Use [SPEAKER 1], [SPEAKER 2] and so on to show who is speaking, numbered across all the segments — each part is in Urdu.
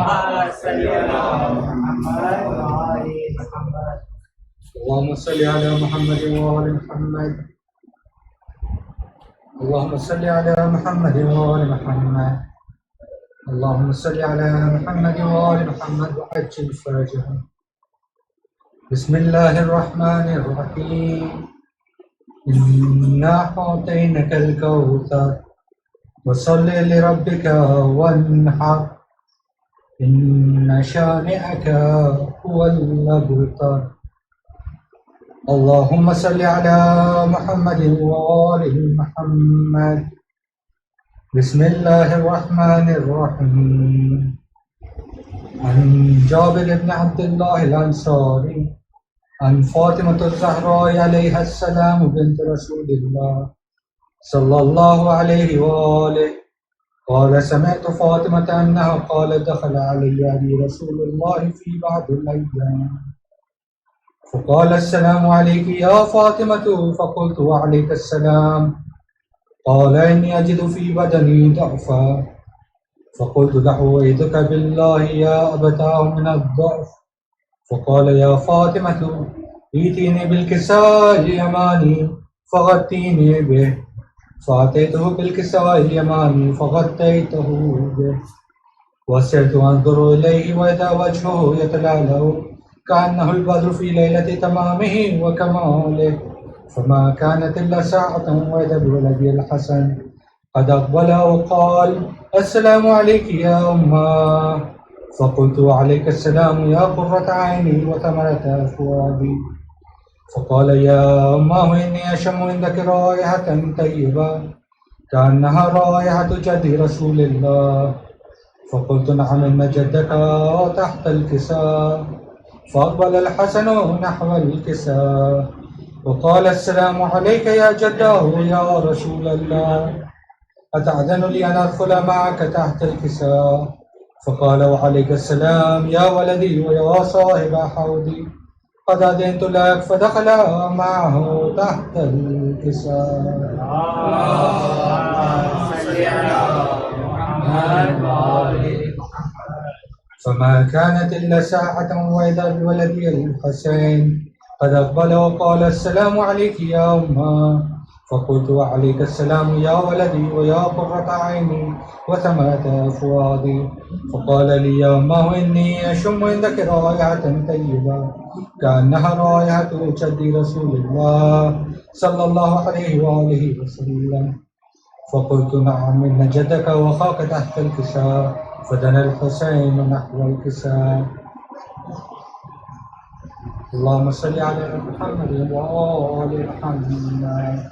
[SPEAKER 1] اللهم صل على محمد وآل محمد. اللهم صل على محمد وآل محمد. اللهم صل على محمد وآل محمد وعجل فرجهم. بسم الله الرحمن الرحيم. إنا أعطيناك الكوثر وصل لربك وانحر إن شانئك هو الأبتر. اللهم صل على محمد وآل محمد. بسم الله الرحمن الرحيم. عن جابر بن عبد الله الأنصاري عن فاطمة الزهراء عليها السلام بنت رسول الله صلى الله عليه وآله قال سمعت فاطمة أنها قالت دخل علي أبي رسول الله في بعض الأيام فقال السلام عليك يا فاطمة فقلت وعليك السلام. قال إني أجد في بدني ضعفا فقلت له أعوذك بالله يا أبتاه من الضعف. فقال يا فاطمة ائتيني بالكساء اليماني فغطيني به. فأتيته بالكساء اليماني فغطيته به وسرت أنظر إليه وإذا وجهه يتلألأ كأنه البدر في ليلة تمامه وكماله. فما كانت إلا ساعة وإذا بولدي الحسن قد أقبل وقال السلام عليك يا أمه. فقلت وعليك السلام يا قرة عيني وثمرة فؤادي. فقال يا أمه إني أشم عندك رائحة طيبة كأنها رائحة جد رسول الله. فقلت نعم إن جدك تحت الكساء. فأقبل الحسن نحو الكساء وقال السلام عليك يا جداه يا رسول الله أتأذن لي أن أدخل معك تحت الكساء؟ فقال وعليك السلام يا ولدي ويا صاحب حوضي قد أذنت لك. فدخل معه تحت الكساء. فما كانت إلا ساعة وإذا بولدي الحسين قد أقبل وقال السلام عليك يا أمه. فقلت وعليك السلام يا ولدي ويا قرة عيني وثمرة فؤادي. فقال لي يا أمه إني أشم عندك رائحة طيبة كأنها رائحة جد رسول الله صلى الله عليه وآله وسلم. فقلت نعم إن جدك وخاك تحت الكساء. فدنا الحسين نحو الكساء. اللهم صل على محمد وآل محمد.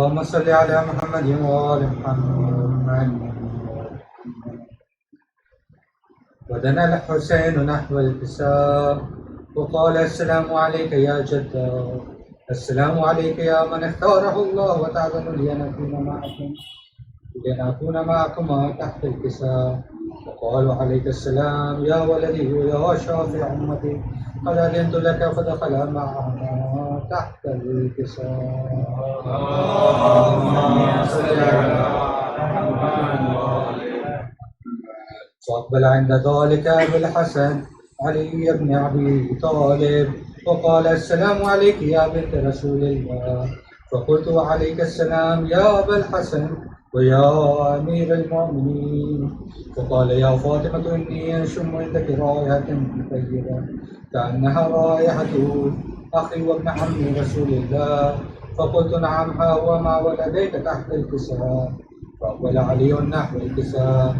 [SPEAKER 1] اللهم صل على محمد وآل محمد. ودنا الحسين نحو الكساء وقال السلام عليك يا جدار، السلام عليك يا من اختاره الله وتعظم لنكون معكما تحت الكساء. وقالوا عليك السلام يا ولدي ويا شافع أمتي، قد أذنت لك فدخل معهما تحت الكساء. اللهم صل على محمد. فأقبل عند ذلك أبو الحسن علي بن أبي طالب وقال السلام عليك يا بنت رسول الله. فقلت وعليك السلام يا أبا الحسن ويا أمير المؤمنين. فقال يا فاطمة إني أشم عندك رائحة طيبة كأنها رائحة أخي وابن عم رسول الله. فقلت نعم ها هو ما ولديك تحت الكساء. فأقبل علي نحو الكساء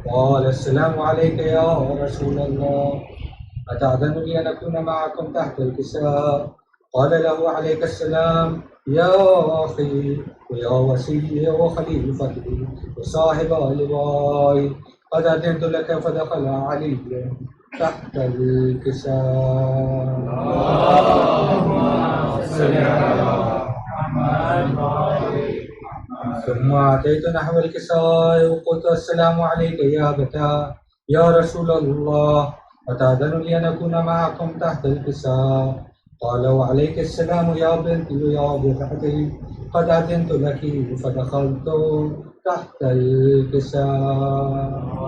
[SPEAKER 1] وقال السلام عليك يا رسول الله، أتأذن لي أن أكون معكم تحت الكساء؟ قال له عليك السلام يا أخي ويا وسيلي وخليفتي وصاحب لواي، قد أذنت لك. فدخل علي تحت الكساء. اللهم صل على محمد. ثم أتيت نحو الكساء وقلت السلام عليك يا أبتا يا رسول الله، أتأذن لي أن أكون معكم تحت الكساء؟ قال وعليك السلام يا بنتي ويا بنتي، قد أذنت لك. فدخلت تحت الكساء.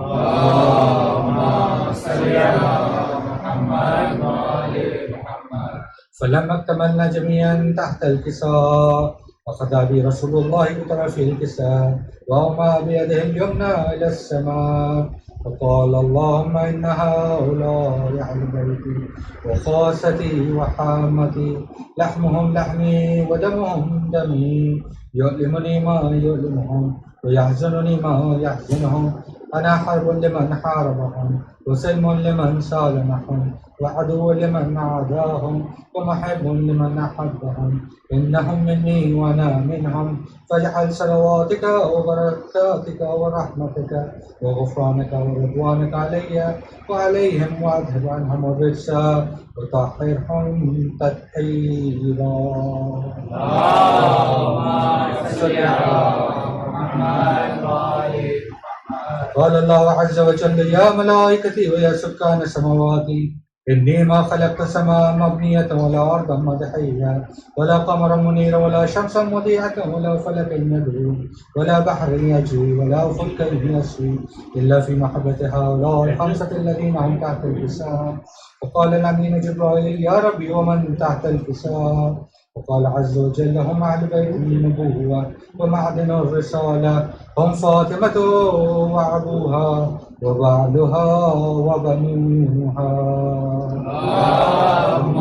[SPEAKER 1] اللهم صل على محمد وآل محمد. فلما اكتملنا جميعا تحت الكساء أخذ بي رسول الله بطرف الكساء وأومأ بيده اليمنى إلى السماء فقال اللهم إن هؤلاء أهل بيتي وخاصتي وحامتي، لحمهم لحمي ودمهم دمي، يؤلمني ما يؤلمهم ويحزنني ما يحزنهم. أنا حرب لمن حاربهم وسلم لمن سالمهم وعدو لمن عاداهم ومحب لمن أحبهم. إنهم مني وأنا منهم، فاجعل صلواتك وبركاتك ورحمتك وغفرانك ورضوانك علي وعليهم، وأذهب عنهم الرجس وطهرهم تطهيرا. اللهم صل على محمد وآل محمد. قال الله عز وجل يا ملائكتي ويا سكان سماواتي، إني ما خلقت سماء مبنية ولا أرضا مدحية ولا قمرا منيرا ولا شمسا مضيئة ولا فلكا يدعو ولا بحر يجري ولا فلكا يسري إلا في محبة هؤلاء الخمسة الذين هم تحت الكساء. وقال الأمين جبرائيل يا ربي ومن تحت الكساء؟ وقال عز وجل هم أهل بيت النبوة ومعدن الرسالة، هم فاطمة وأبوها وبعلها وبنوها. اللهم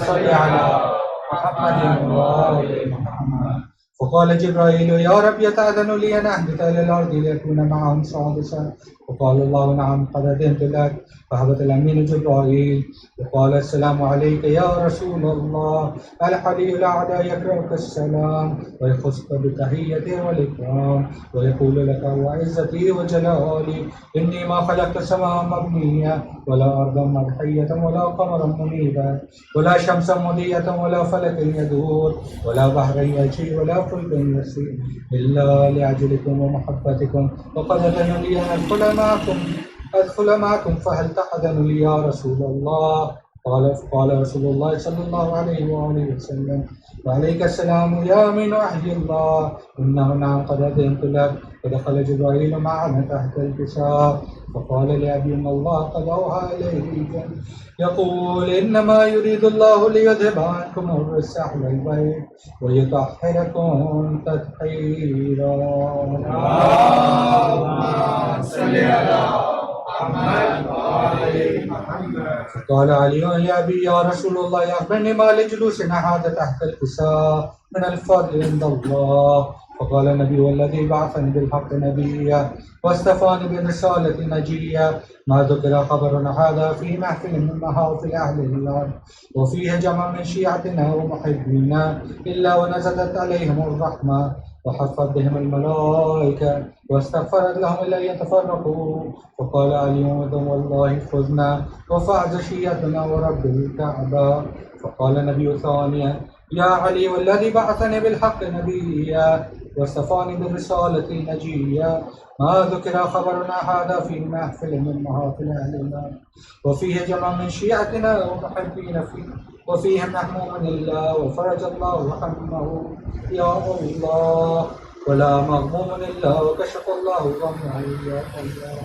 [SPEAKER 1] صل على محمد وآل محمد. فقال جبرائيل يا رب يتأذن لي أن أهبط إلى الأرض ليكون معهم سادسا. وقال الله نعم قد أذنت لك. فهبط الأمين جبرائيل وقال السلام عليك يا رسول الله. الحلي الأعداء يقرأك السلام ويخصك بالتحية والإكرام ويقول لك وعزتي وجلالي إني ما خلقت سماء مبنية ولا أرضا مدحية ولا قمرا منيبا ولا شمسا مضيئة ولا فلك يدور ولا بحر يجري ولا فلك يسير إلا لأجلكم ومحبتكم. وقد أذن لي أن أدخل معكم فهل تأذن لي يا رسول الله؟ قال رسول الله صلى الله عليه وآله وسلم وعليك السلام يا من أحيي الله، إنه نعم قد أذنت لك. فدخل جبرائيل معنا تحت الكساء فقال لأبي إن الله قد أوحى إليك يقول إنما يريد الله ليذهب عنكم الرجس أهل البيت ويطهركم تطهيرا. اللهم صل على محمد وآل محمد. فقال علي يا أبي يا رسول الله أخبرني ما لجلوسنا هذا تحت الكساء من الفضل عند الله. فقال النبي والذي بعثني بالحق نبيا واصطفاني بالرسالة نجيا ما ذكر خبرنا هذا في محفل من محافل أهل الأرض وفيه جمع من شيعتنا ومحبينا إلا ونزلت عليهم الرحمة وحفت بهم الملائكة واستغفرت لهم إلا يتفرقوا فقال اليوم والله فزنا وفعز شيعتنا ورب الكعبة. فقال النبي ثانيا يا علي والذي بعثني بالحق نبيا واصطفاني بالرسالة نجيا ما ذكر خبرنا هذا في محفل من محافل أهل النار وفيه جمع من شيعتنا ومحبين فيه وفيهم محموم الله وفرج الله همه يا الله ولا مغموم إلا وكشف الله غمه يا الله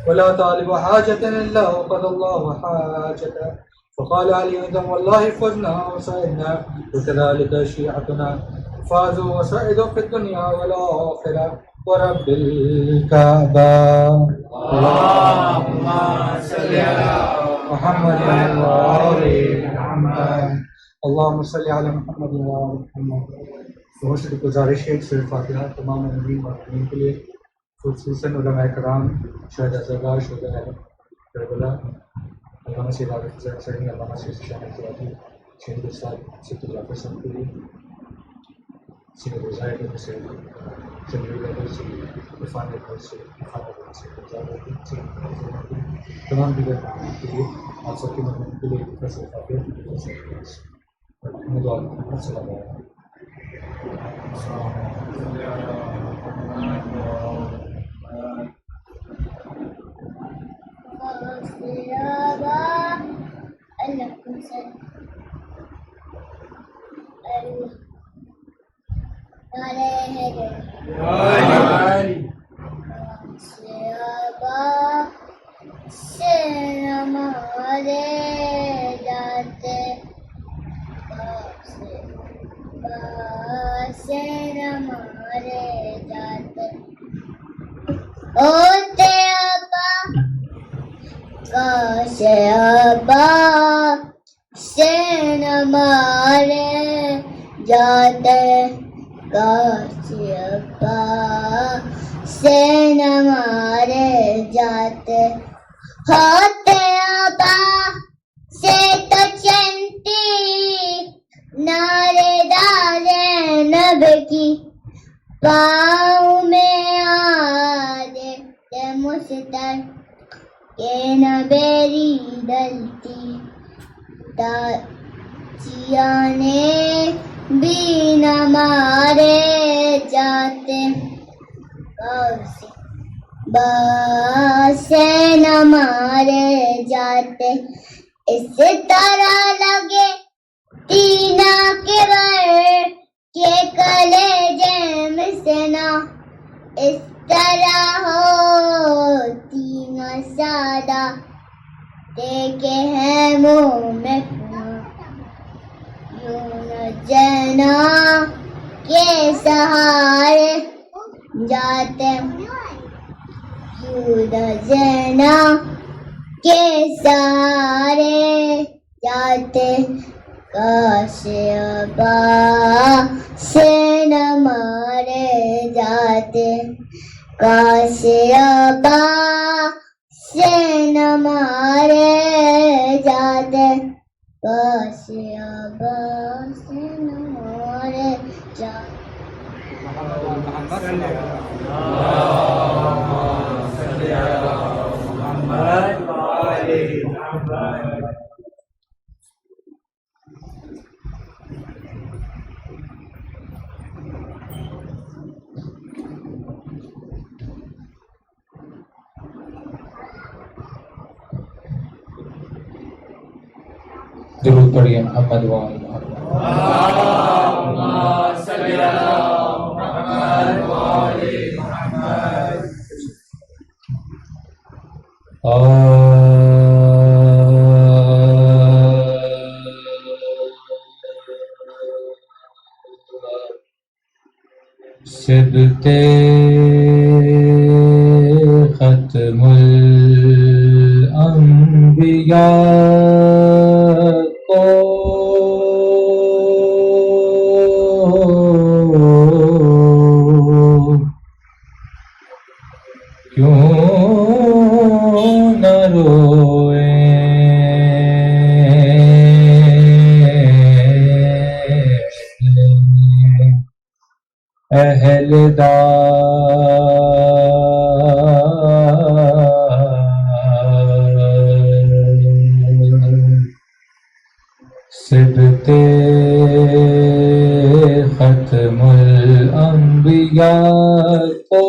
[SPEAKER 1] ولا طالب حاجة إلا وقضى الله حاجته. فقال علي والله فزنا وسعدنا وكذلك شيعتنا فازوا وسعدوا في الدنيا والآخرة ورب الكعبة.
[SPEAKER 2] اللهم صل على
[SPEAKER 1] محمد وآل محمد. اللهم صل على محمد وآل محمد. بہت سے گزارش ہے سورۃ فاتحہ تمام نبی محترمین کے لیے، خصوصاً علماء کرام، شہداء زرگاہ، شہداء کربلا، علامہ سید عارف حسینی، علامہ سید شاہ احتیاطی، شہید استاد سید جعفر صاحب کے لیے، سید رضائے کے سے جنوبی لیول سے عرفان لیول سے تمام دیگر معاملات کے لیے آپ سب کی مدد کے لیے فیصلہ فاتحہ دعا السلام علیکم.
[SPEAKER 3] درود پڑھیے محمد وآل محمد.
[SPEAKER 2] اللهم صل على محمد وآل محمد.
[SPEAKER 3] سبتے ختم الانبیاء کو سبت ختم الانبیاء کو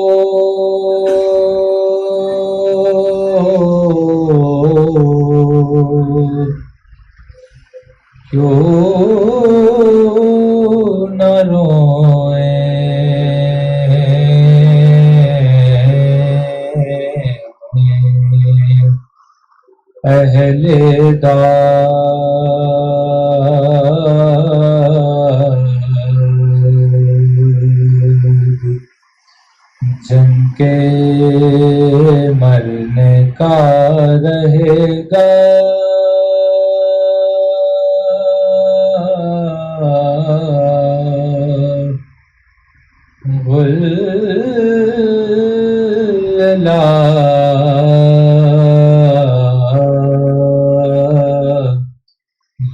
[SPEAKER 3] کیوں نہ روئیں اہل داد، جن کے مرنے کا رہے گا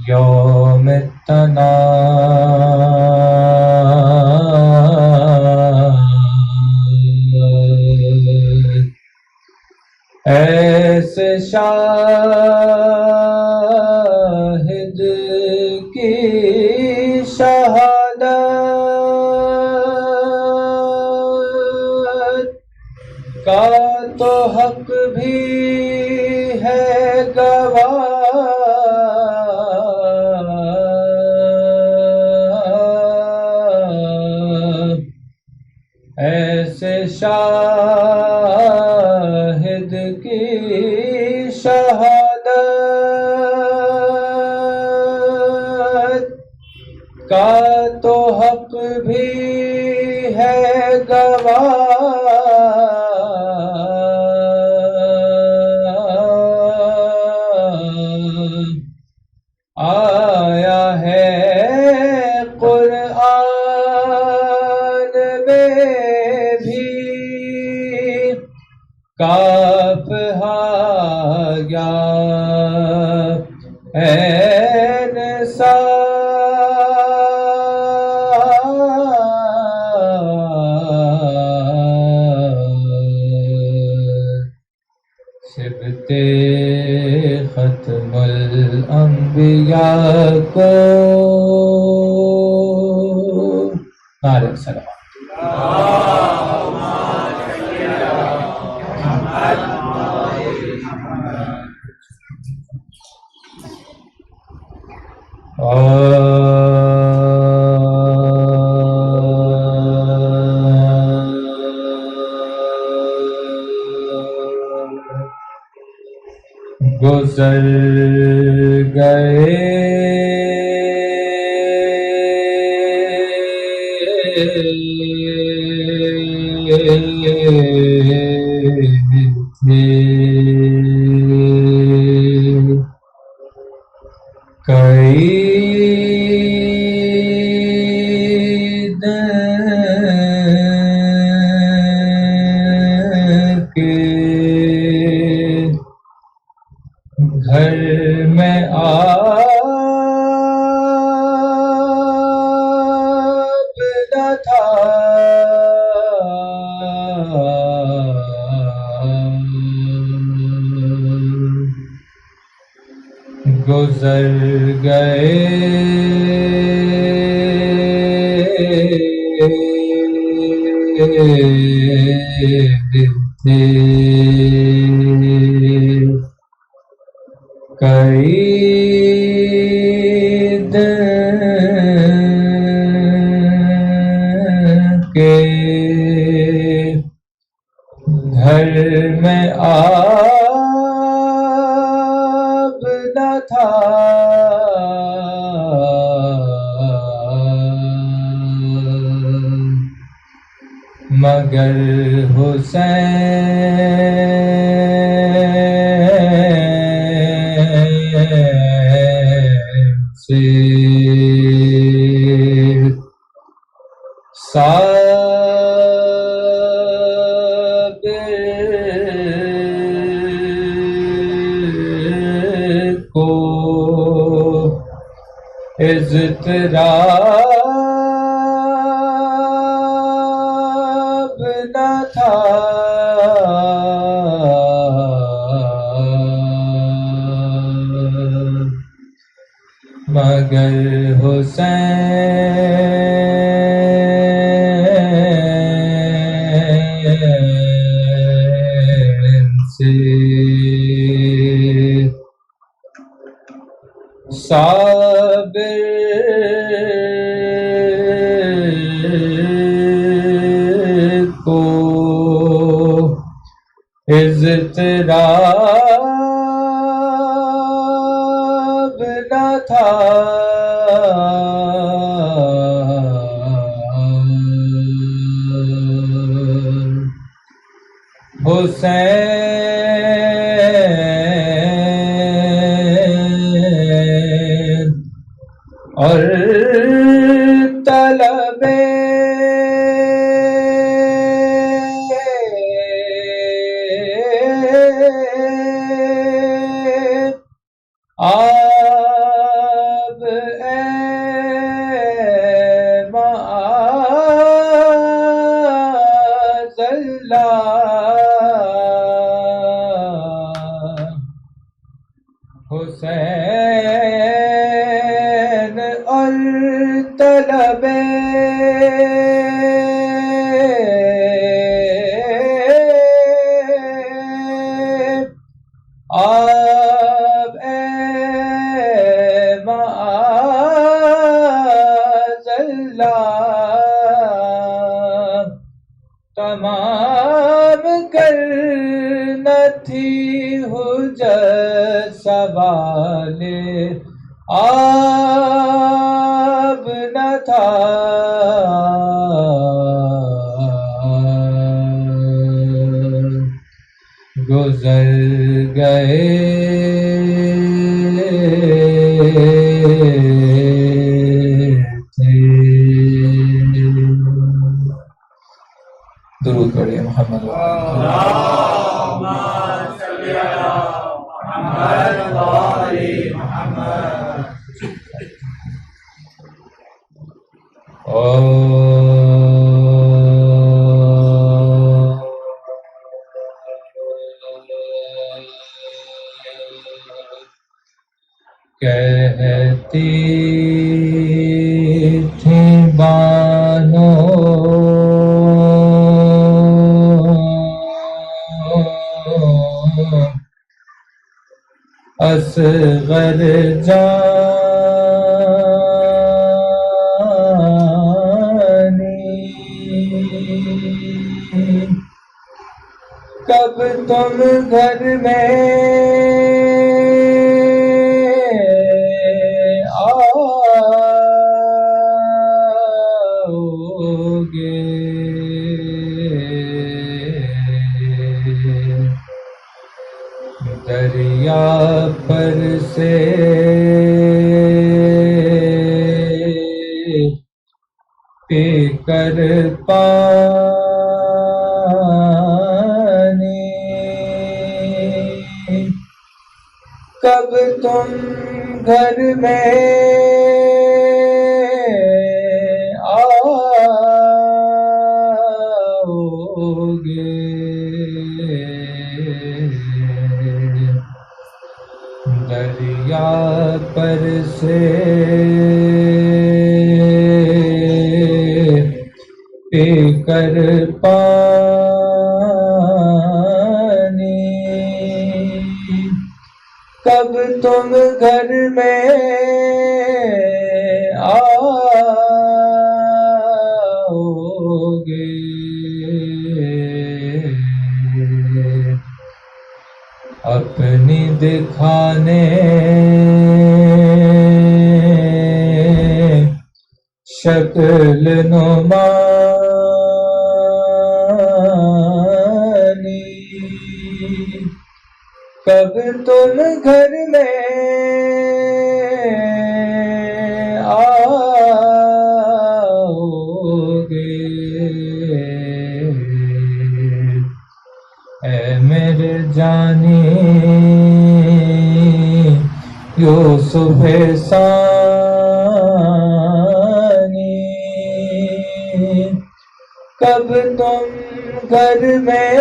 [SPEAKER 3] یوم التناد، ایسے شاہد کی شہادت کا تو حق بھی ہے گواہ، ایسے شاہد کی شہادت کا تو حق بھی ہے گواہ، آیا ہے قرآن میں بھی کاف ہا یا عین صاد، سبت ختم الانبیاء کو نعرہ سلام۔ گزر گئے کئی دن کے گھر میں آب نہ تھا، گزر گئے دن تھے کئی دن کے گھر میں آب نہ تھا، مگر حسین سے صابر کو اضطراب گر حسین سے صابر کو اضطراب نہ تھا حسین اور طلب آب معاذ اللہ حسین اور طلب آب معاذ اللہ تمام کرنا تھی حجت سوال آب نہ تھا گزر گئے تھے درود پڑھیے محمد
[SPEAKER 2] اللهم صل على محمد وآل محمد.
[SPEAKER 3] کہتی تھی بانو اصغر جانی کب تم گھر میں آؤگے دریا پر سے پی کر پانی کب تم گھر میں آؤگے دریا پر سے پی کر پانی کب تم گھر میں آؤگے اپنی دکھانے شکل نمانی کب تم گھر میں آؤگے اے میرے جانی یوسف ثانی کب تم گھر میں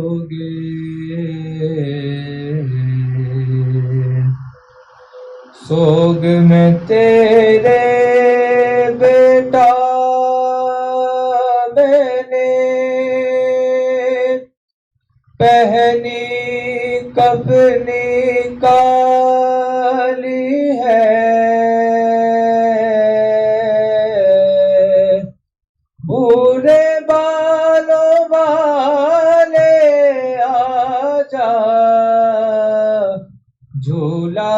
[SPEAKER 3] آؤگے تیرے بیٹا میں نے پہنی کفنی کالی ہے بھورے بالوں والے آجا جھولا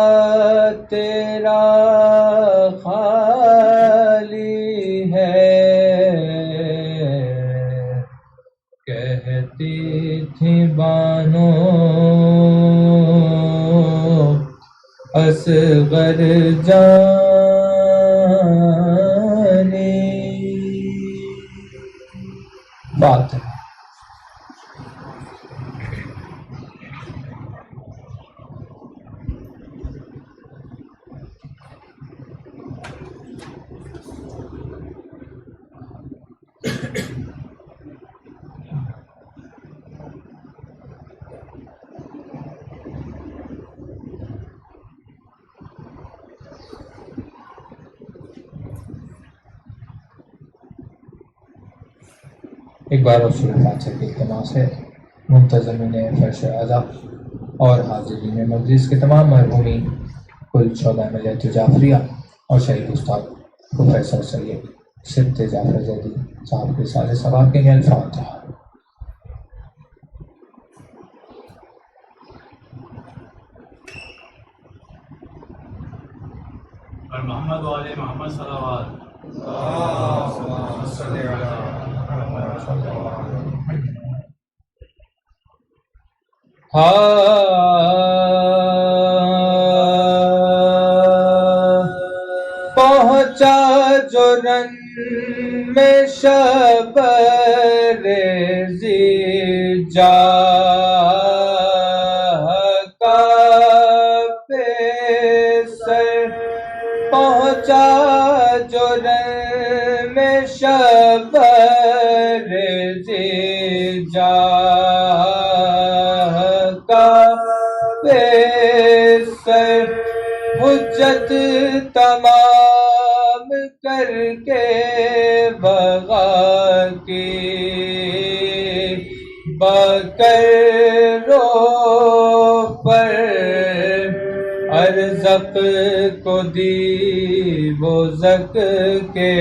[SPEAKER 3] تیرا خالی ہے کہتی تھی بانو اصغر جانی بات ہے ایک بار رسول بادشاہ کے اجتماع سے منتظمین فرش اعلیٰ اور حاضرین مجلس کے تمام مرحومین کل 14 ملیت جعفریہ اور شہید استاد پروفیسر سید سبت جعفر زیدی صاحب کے سال ثواب کے لیے الفاتحہ
[SPEAKER 2] اور محمد والے محمد صلوات
[SPEAKER 3] پہنچا جو رن میں شب ریزی جا کا پیسر پہنچا جو رن میں شب ریزی جا حجت تمام کر کے بغا کی بکر رو پر ارزق کو دی وہ زک کے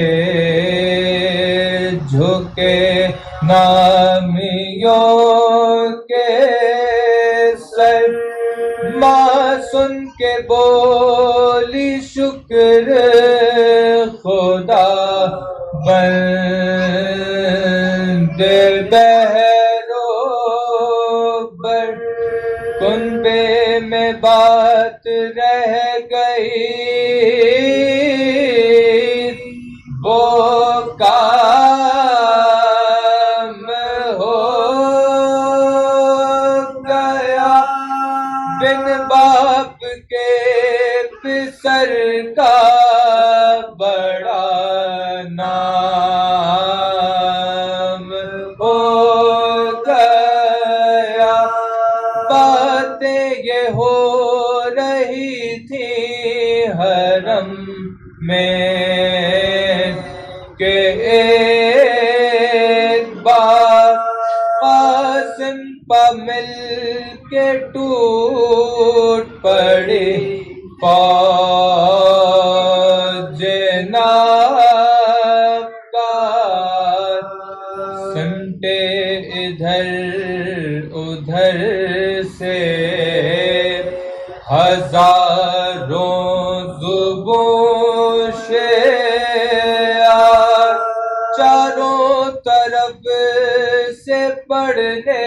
[SPEAKER 3] جھکے نامیوں کے سر ماں سن کے بولی شکر خدا بندے بہروبر کنبے میں بات رہ گئی وہ کام ہو گیا بن باپ کے پسر کا بڑا نام ہو گیا باتیں یہ ہو رہی تھی حرم میں کہ ایک بار قاسم پا مل کے ٹوٹ پڑی فوج ناکار سمٹے ادھر ادھر سے ہزاروں زبوں شعار چاروں طرف سے پڑھنے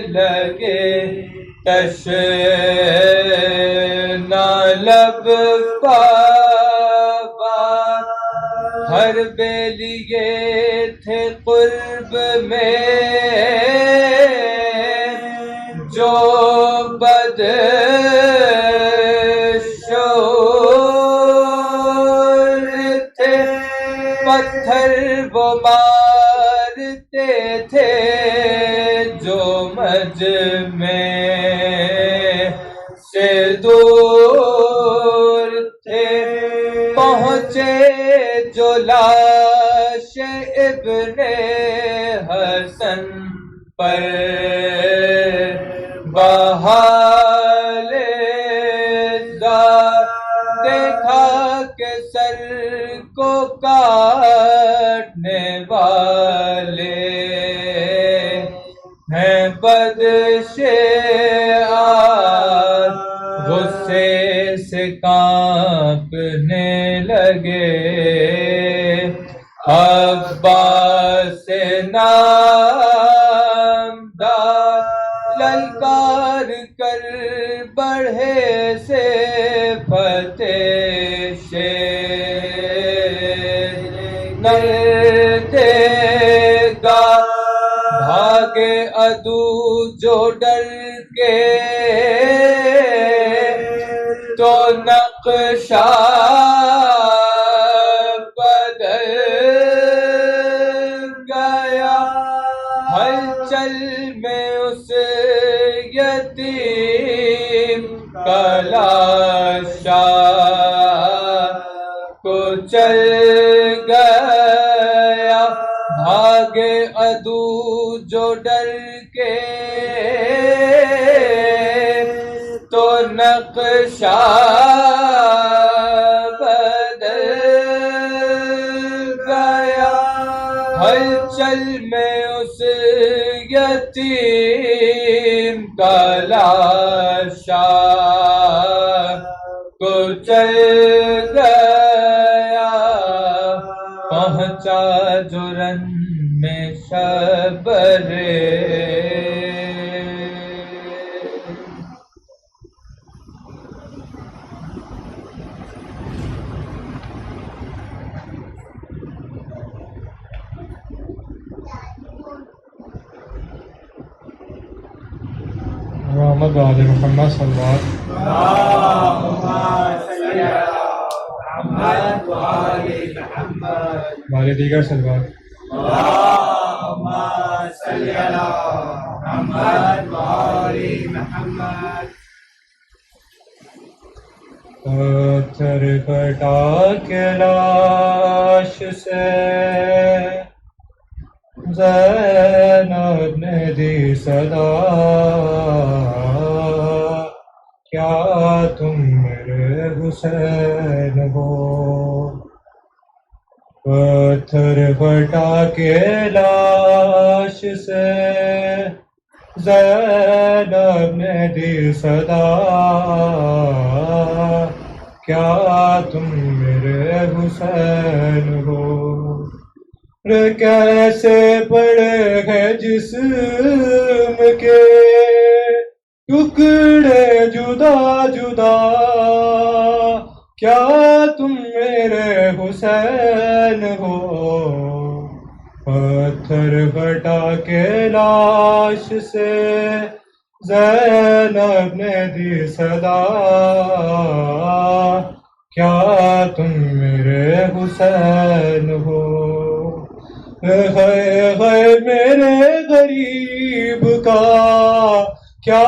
[SPEAKER 3] لگے تشنا لب پاوار ہر بیلیے تھے قرب میں جو بد شعور تھے پتھر وہ مارتے تھے جو مجمع سے دور تھے ابن حسن پر بحال ذات دیکھا کہ سر کو کاٹنے والے ہیں بدشعار، غصے سے کانپنے لگے عباس نامدار للکار کر بڑھے سے فتح شیر نردے گا بھاگے عدو جو ڈر کے تو نقشہ بدل گیا، ہلچل میں اس یتیم کا لاشا کچل گیا، بھاگے عدو جو ڈر کے تو نقشہ بدل گیا، ہلچل میں اس یتیم کا لاشا کچل گیا، پہنچا جرن میں شبرے
[SPEAKER 1] محمد وآل محمد صلی اللہ علیہ وسلم۔ ہمارے دیگر سلوات پتھر پھٹا کے لاش سے زینب نے دی صدا، کیا تم میرے حسین ہو؟ پتھر پھٹا کے لاش سے زینب نے دی صدا، کیا تم میرے حسین ہو؟ کیسے پڑے ہیں جسم کے ٹکڑے جدا جدا، کیا تم میرے حسین ہو؟ پتھر پھٹا کے لاش سے زینب نے دی صدا، کیا تم میرے حسین ہو؟ میرے غریب کا کیا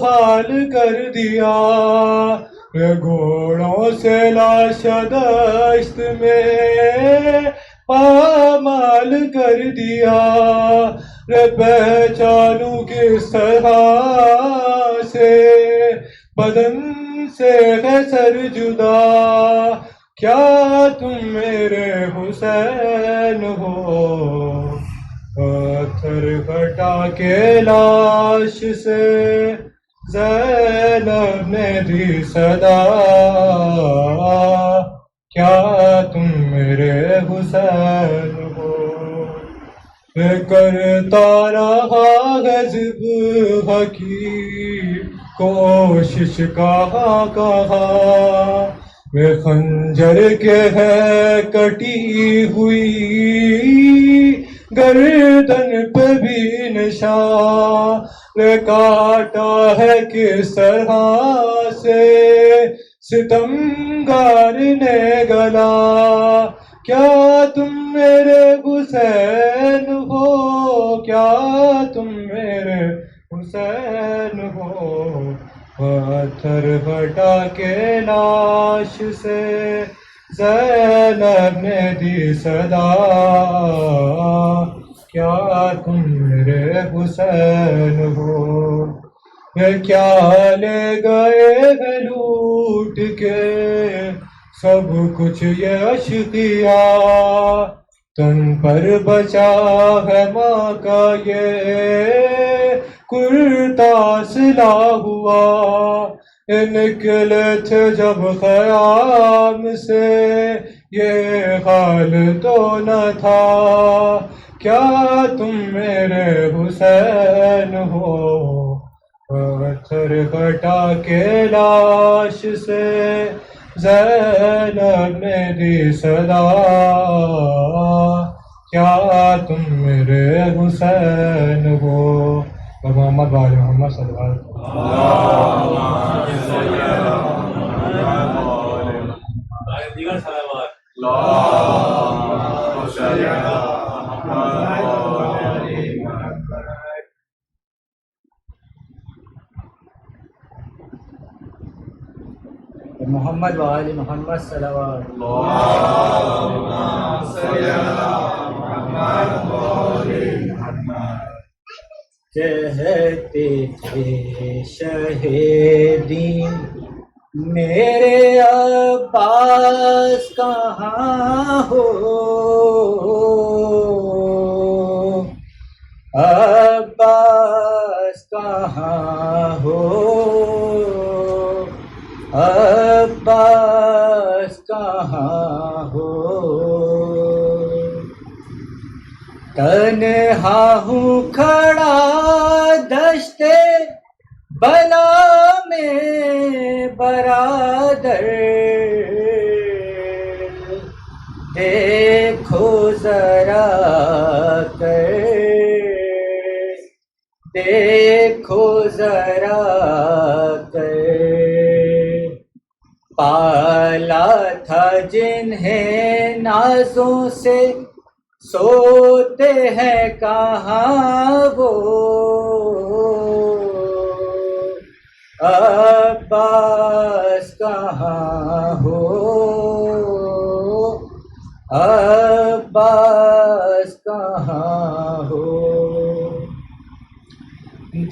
[SPEAKER 1] حال کر دیا، گھوڑوں سے لاش دشت میں پامال کر دیا، پہچانوں کس طرح سے بدن سے ہے سر جدا، کیا تم میرے حسین ہو؟ پتھر پھٹا کے لاش سے زینب نے دی صدا، کیا تم میرے حسین ہو؟ کرتا رہا غضب حکیم کوشش کہاں کہاں، میں خنجر کے ہے کٹی ہوئی گردن پہ بھی نشان، کاٹا ہے کس طرح سے ستمگار نے گلا، کیا تم میرے حسین ہو؟ کیا تم میرے حسین ہو؟ پتھر پھٹا کے لاش سے
[SPEAKER 3] زینب نے دی صدا کیا تم میرے حسین ہو یہ کیا لے گئے ہیں لوٹ کے سب کچھ یہ اشقیا تن پر بچا ہے ماں کا یہ کرتا سلا ہوا نکلے تھے جب خیام سے یہ حال تو نہ تھا کیا تم میرے حسین ہو پتھر کٹا کے لاش سے زینب نے دی صدا کیا تم میرے حسین ہو محمد وآل محمد صلی اللہ علیہ وسلم
[SPEAKER 2] دیگر صلوات
[SPEAKER 1] محمد وآل محمد صلوات کہتے تھے شہیدین میرے عباس کہاں ہو عباس کہاں ہو عباس کہاں ہو تنہا ہوں کھڑا دشتے بلا میں برادر دیکھو ذرا کر دیکھو ذرا کر پالا تھا جنہیں نازوں سے سوتے ہیں کہاں وہ عباس کہاں ہو عباس کہاں ہو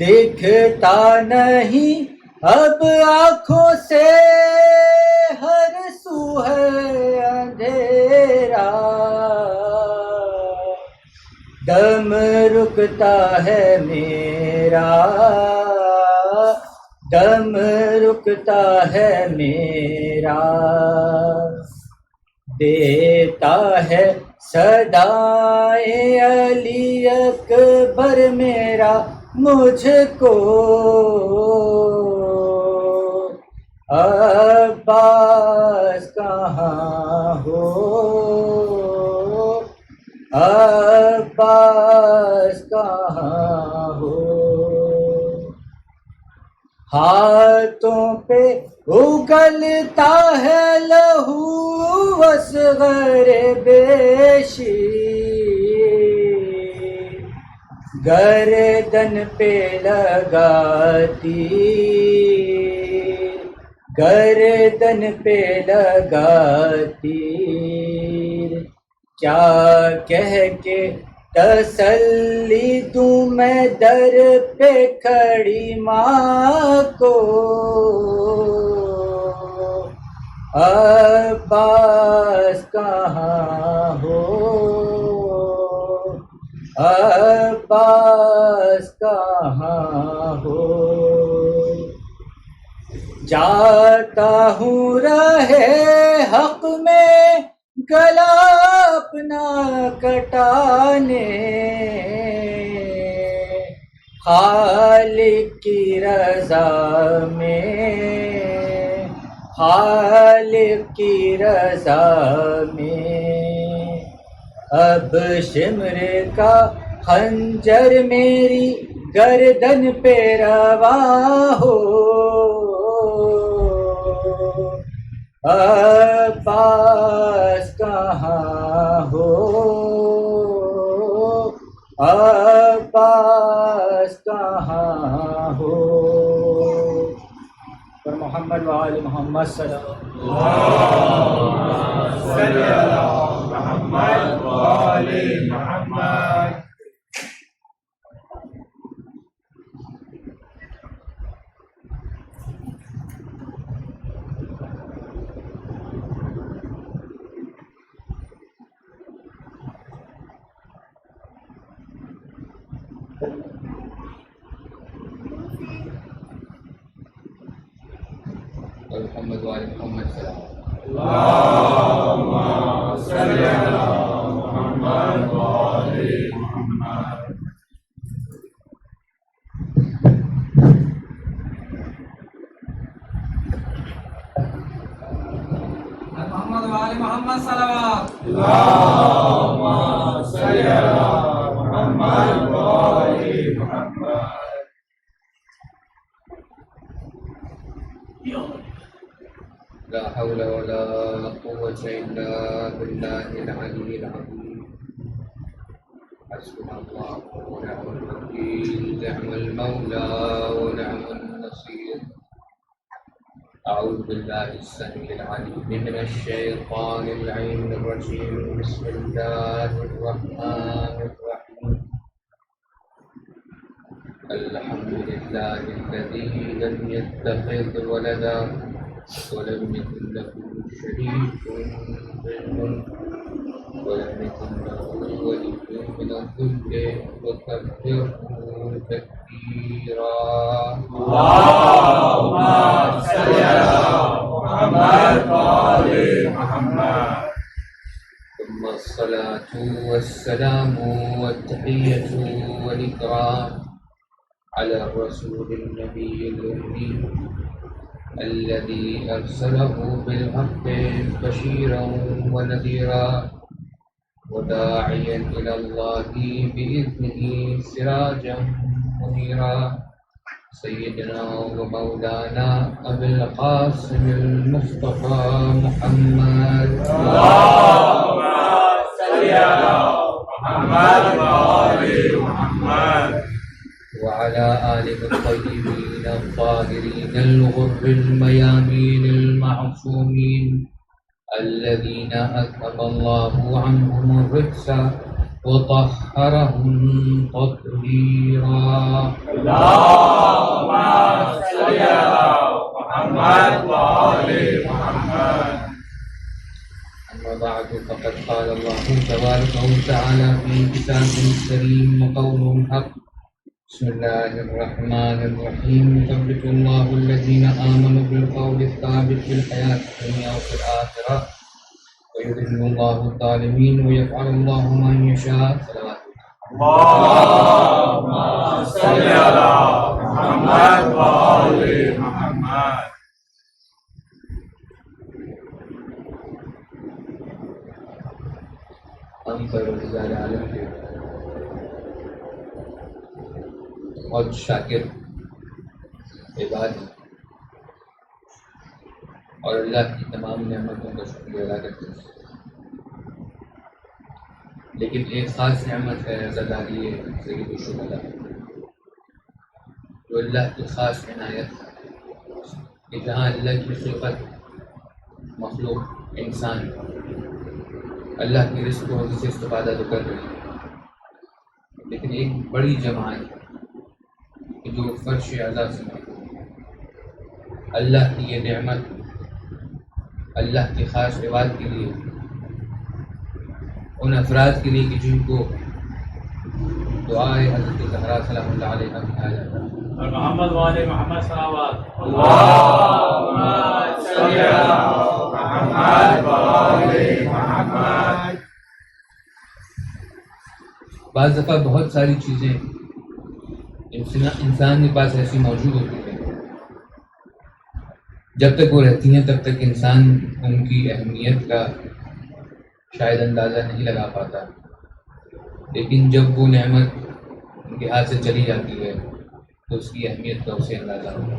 [SPEAKER 1] دکھتا نہیں اب آنکھوں سے ہر سو ہے اندھیرا دم رکتا ہے میرا دم رکتا ہے میرا دیتا ہے صدائے علی اکبر میرا مجھ کو عباس کہاں ہو عباس کہاں ہو ہاتھوں پہ اگلتا ہے لہو اصغر بیشی گردن پہ لگاتی گردن پہ لگاتی کیا کہہ کے تسلی دوں میں در پہ کھڑی ماں کو عباس کہاں ہو عباس کہاں ہو جاتا ہوں رہے حق میں گلا اپنا کٹانے خالق کی رضا میں خالق کی رضا میں اب شمر کا خنجر میری گردن پہ رواں ہو عباس کہاں ہو عباس کہاں ہو
[SPEAKER 2] محمد وآل محمد صلی اللہ
[SPEAKER 4] صلی اللہ محمد وآل محمد.
[SPEAKER 3] محمد وآل محمد صلی اللہ
[SPEAKER 4] اللهم صل على محمد وآل محمد.
[SPEAKER 5] محمد وآل محمد صلوات.
[SPEAKER 4] اللهم صل على محمد وآل محمد.
[SPEAKER 3] لا حول ولا قوة إلا بالله العلي العظيم. حسبنا الله ونعم الوكيل، نعم المولى ونعم النصير. أعوذ بالله السميع العليم من الشيطان اللعين الرجيم. بسم الله الرحمن الرحيم. الحمد لله الذي لم يتخذ ولدا ولم يكن له شريك في الملك ولم يكن له ولي من الذل وكبره تكبيرا.
[SPEAKER 4] اللهم صل على محمد وآل محمد.
[SPEAKER 3] ثم الصلاة والسلام والتحية والإكرام على الرسول النبي الأمي الذي أرسله بالحق بشيرا ونذيرا وداعيا إلى الله بإذنه سراجا منيرا. سيدنا ومولانا أبي القاسم المصطفى محمد.
[SPEAKER 4] اللهم صل على محمد وآل محمد.
[SPEAKER 3] وعلى آله الطيبين الطاهرين الغر الميامين المعصومين الذين أذهب الله عنهم الرجس وطهرهم تطهيرا.
[SPEAKER 4] اللهم صل على محمد وآل محمد.
[SPEAKER 3] أما بعد فقد قال الله تبارك وتعالى في كتابه الكريم وقوله الحق. بسم الله الرحمن الرحيم. يثبت الله الذين آمنوا بالقول الثابت في الحياة الدنيا وفي الآخرة ويذل الله الظالمين ويفعل الله ما يشاء. صلوات
[SPEAKER 4] اللهم صل على محمد وآل محمد.
[SPEAKER 3] ہم پروردگار عالم کے بہت شاکر عباد ہیں اور اللہ کی تمام نعمتوں کا شکریہ ادا کرتے ہیں. لیکن ایک خاص نعمت ہے عزاداری سید الشہداء، جو اللہ کی خاص عنایت ہے کہ جہاں اللہ کی خلقت مخلوق انسان اللہ کی رزق و روزی سے استفادہ تو کر رہی ہے، لیکن ایک بڑی جماعت کہ جو فرش اعلیٰ سے محروم ہے. اللہ کی یہ نعمت اللہ کے خاص عباد کے لیے، ان افراد کے لیے کہ جن کو دعائے حضرت زہرا سلام اللہ علیہ کا کہا جاتا ہے.
[SPEAKER 2] اور محمد وآل محمد صلوات.
[SPEAKER 4] اللهم صل على محمد وآل محمد.
[SPEAKER 3] بعض دفعہ بہت ساری چیزیں انسان کے پاس ایسی موجود ہوتی ہیں، جب تک وہ رہتی ہیں تب تک انسان ان کی اہمیت کا شاید اندازہ نہیں لگا پاتا، لیکن جب وہ نعمت ان کے ہاتھ سے چلی جاتی ہے تو اس کی اہمیت کا اسے اندازہ ہوتا ہے.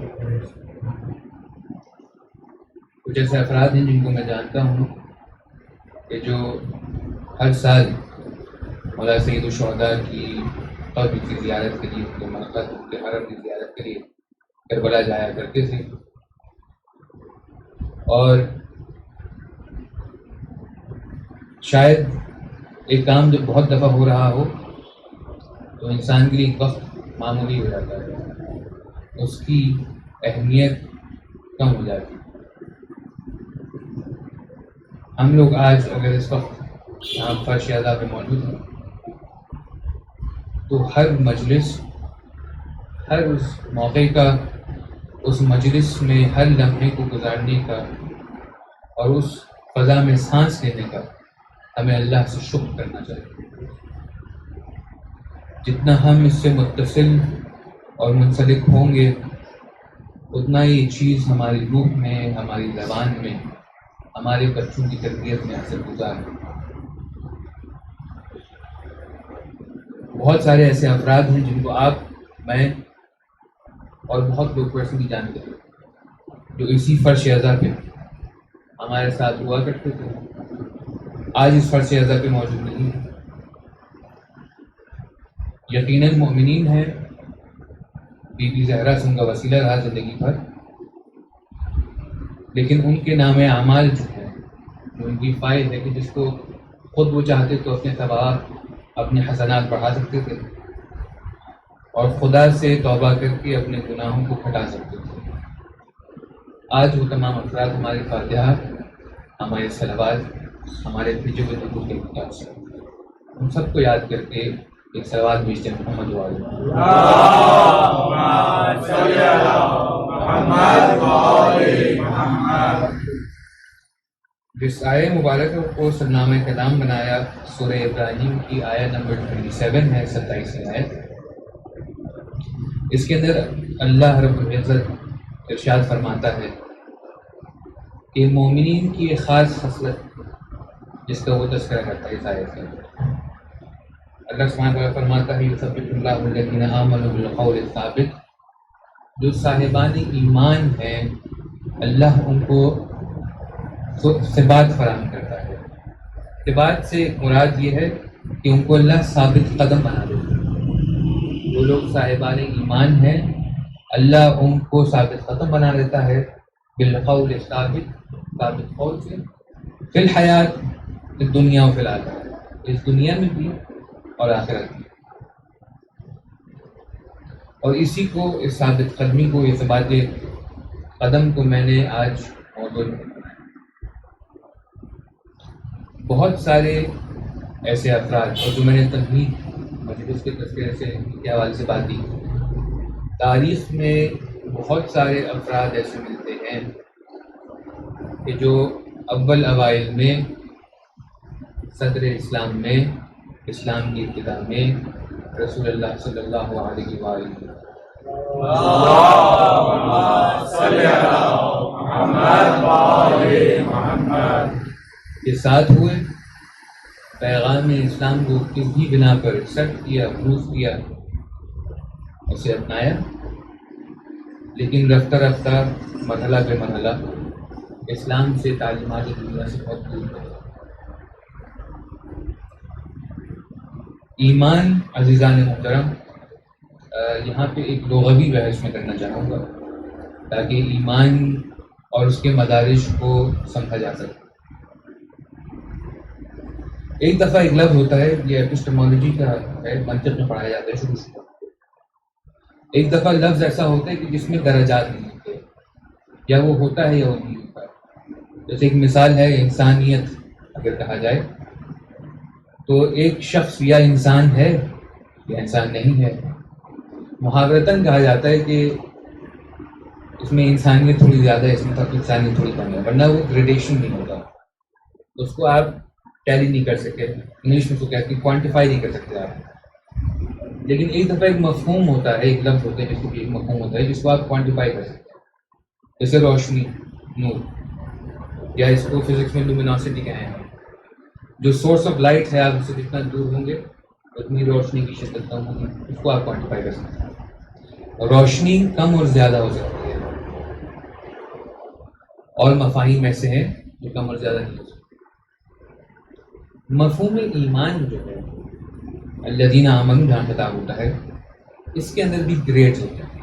[SPEAKER 3] کچھ ایسے افراد ہیں جن کو میں جانتا ہوں کہ جو ہر سال مولا سید الشہداء کی قبر کی زیارت کے لیے، ان کے مرکز، ان کے حرم کی زیارت کے لیے کربلا جایا کرتے تھے. اور شاید ایک کام جب بہت دفعہ ہو رہا ہو تو انسان کے لیے ایک وقت معمولی ہو جاتا ہے، اس کی اہمیت کم ہو جاتی ہے۔ ہم لوگ آج اگر اس وقت یہاں فرش اعلیٰ پہ موجود ہیں تو ہر مجلس، ہر اس موقع کا، اس مجلس میں ہر لمحے کو گزارنے کا اور اس فضا میں سانس لینے کا ہمیں اللہ سے شکر کرنا چاہیے۔ جتنا ہم اس سے متصل اور منسلک ہوں گے اتنا یہ چیز ہماری روح میں، ہماری زبان میں، ہمارے بچوں کی تربیت میں اثر گزار ہے۔ بہت سارے ایسے افراد ہیں جن کو آپ، میں اور بہت لوگ پرسنلی جانتے ہیں جو اسی فرش اعلیٰ پہ ہمارے ساتھ ہوا کرتے تھے، آج اس فرش اعلیٰ پہ موجود نہیں ہے۔ یقیناً مومنین ہیں، بی بی زہرا سے ان کا وسیلہ رہا زندگی بھر، لیکن ان کے نام اعمال جو ہے، جو ان کی فائل ہے کہ جس کو خود وہ چاہتے تو اپنے ثواب، اپنے حسنات بڑھا سکتے تھے اور خدا سے توبہ کر کے اپنے گناہوں کو ہٹا سکتے تھے۔ آج وہ تمام افراد ہمارے فاتحہ، ہمارے صلوات، ہمارے بھیجے ہوئے نبوت کے محتاج ہیں۔ ہم سب کو یاد کر کے ایک صلوات بھیجتے ہیں محمد وعلیہ جس آیہ مبارکہ کو سرنامہ کلام بنایا سورہ ابراہیم کی آیہ نمبر 27 ہے، 27 آیت۔ اس کے اندر اللہ رب العزت ارشاد فرماتا ہے کہ مومنین کی ایک خاص خصلت جس کا وہ تذکرہ کرتا ہے اس آیت کے اندر۔ اللہ سبحانہ وتعالیٰ فرماتا ہے یثبت اللہ الذین آمنوا بالقول الثابت، جو صاحبان ایمان ہیں اللہ ان کو ثبات فراہم کرتا ہے۔ ثبات سے مراد یہ ہے کہ ان کو اللہ ثابت قدم بنا دیتا ہے۔ جو لوگ صاحبان ایمان ہیں اللہ ان کو ثابت قدم بنا دیتا ہے بالقول ثابت، ثابت قول سے، فی الحیات دنیا و فی الآخرہ، اس دنیا میں بھی اور آخرت میں۔ اور اسی کو، اس ثابت قدمی کو، یہ ثبات قدم کو میں نے آج موضوع بنایا۔ بہت سارے ایسے افراد، اور جو میں نے تمہید مجلس کے تذکرے سے کے حوالے سے بات کی، تاریخ میں بہت سارے افراد ایسے ملتے ہیں کہ جو اول اوائل میں صدر اسلام میں، اسلام کی ابتدا میں رسول اللہ صلی اللہ علیہ وآلہ کے ساتھ ہوئے، پیغام اسلام کو کس بھی بنا پر ایکسیپٹ کیا، پروف کیا، اسے اپنایا، لیکن رفتہ رفتہ مرحلہ بے مرحلہ اسلام سے، تعلیمات دنیا سے بہت دور گئے۔ ایمان، عزیزان محترم، یہاں پہ ایک لغوی بحث میں کرنا چاہوں گا تاکہ ایمان اور اس کے مدارج کو سمجھا جا سکے۔ ایک دفعہ ایک لفظ ہوتا ہے، یہ ایپسٹمولوجی کا ہے، منطق میں پڑھایا جاتا ہے شروع۔ ایک دفعہ لفظ ایسا ہوتا ہے کہ جس میں درجات نہیں ہوتے، یا وہ ہوتا ہے یا وہ نہیں ہوتا۔ جیسے ایک مثال ہے انسانیت، اگر کہا جائے تو ایک شخص یا انسان ہے یا انسان نہیں ہے۔ محاورتاً کہا جاتا ہے کہ اس میں انسانیت تھوڑی زیادہ ہے، اس میں انسانیت تھوڑی کم ہے، ورنہ وہ گریڈیشن نہیں ہوتا، اس کو آپ ٹیلی نہیں کر سکتے، انگلش میں اس کو کہتے ہیں کوانٹیفائی نہیں کر سکتے آپ۔ لیکن ایک دفعہ ایک مفہوم ہوتا ہے، ایک لفظ ہوتا ہے جس کو ایک مفہوم ہوتا ہے جس کو آپ کوانٹیفائی کر سکتے ہیں، جیسے روشنی، نور، یا اس کو فزکس میں لومینوسٹی کہیں ہیں۔ جو سورس آف لائٹ ہے، آپ اس سے جتنا دور ہوں گے اتنی روشنی کی شدت کم ہوگی، اس کو آپ کوانٹیفائی کر سکتے ہیں۔ روشنی کم اور زیادہ ہو سکتی ہے، اور مفاہیم ایسے ہیں جو کم اور زیادہ نہیں ہو سکتے۔ مفہوم ایمان جو ہے الذین آمنوا جہاں خطاب ہوتا ہے، اس کے اندر بھی گریڈز ہوتے ہیں،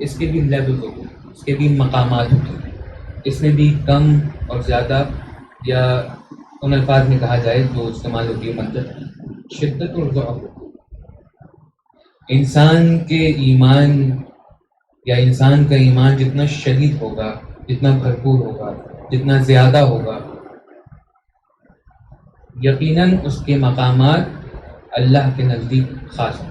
[SPEAKER 3] اس کے بھی لیول ہوتے ہیں، اس کے بھی مقامات ہوتے ہیں۔ اس میں بھی کم اور زیادہ یا ان الفاظ میں کہا جائے جو استعمال ہوتی ہے منطق، شدت اور ضعف. انسان کے ایمان یا انسان کا ایمان جتنا شدید ہوگا، جتنا بھرپور ہوگا، جتنا زیادہ ہوگا، یقیناً اس کے مقامات اللہ کے نزدیک خاص ہوں.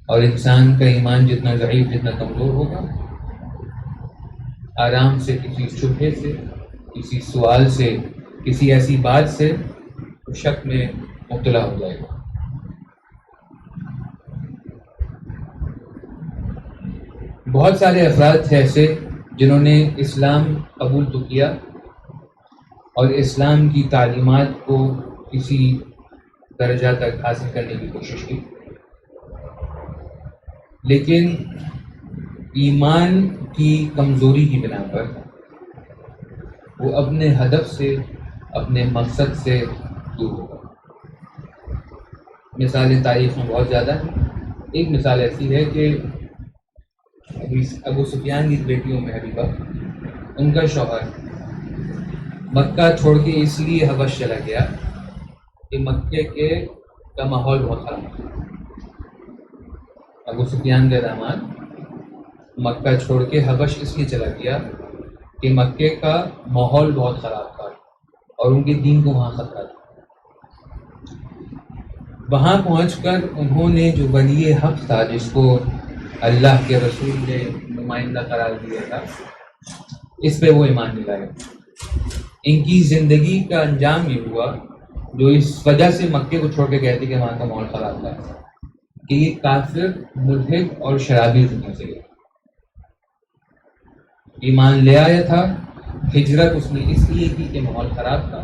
[SPEAKER 3] اور انسان کا ایمان جتنا ضعیف، جتنا کمزور ہوگا، آرام سے کسی شبہے سے، کسی سوال سے، کسی ایسی بات سے شک میں مبتلا ہو جائے گا. بہت سارے افراد تھے ایسے جنہوں نے اسلام قبول تو کیا اور اسلام کی تعلیمات کو کسی درجہ تک حاصل کرنے کی کوشش کی، لیکن ایمان کی کمزوری کی بنا پر وہ اپنے ہدف سے، اپنے مقصد سے دور ہو گئے. مثالیں تاریخ میں بہت زیادہ ہیں. ایک مثال ایسی ہے کہ ابو سفیان کی بیٹیوں میں حبیبہ، ان کا شوہر مکہ چھوڑ کے اس لیے حبش چلا گیا کہ مکے کا ماحول بہت خراب تھا. ابو سفیان کا داماد مکہ چھوڑ کے حبش اس لیے چلا گیا کہ مکے کا ماحول بہت خراب تھا اور ان کے دین کو وہاں خطرہ تھا. وہاں پہنچ کر انہوں نے جو ولی حق تھا، جس کو اللہ کے رسول نے نمائندہ قرار دیا تھا، اس پہ وہ ایمان نہیں لائے. ان کی زندگی کا انجام یہ ہوا، جو اس وجہ سے مکے کو چھوڑ کے گئے تھے کہ وہاں کا ماحول خراب تھا، کہ یہ کافر، ملحد اور شرابی دنیا سے گئے. ایمان لے آیا تھا، ہجرت اس نے اس لیے کی کہ ماحول خراب تھا،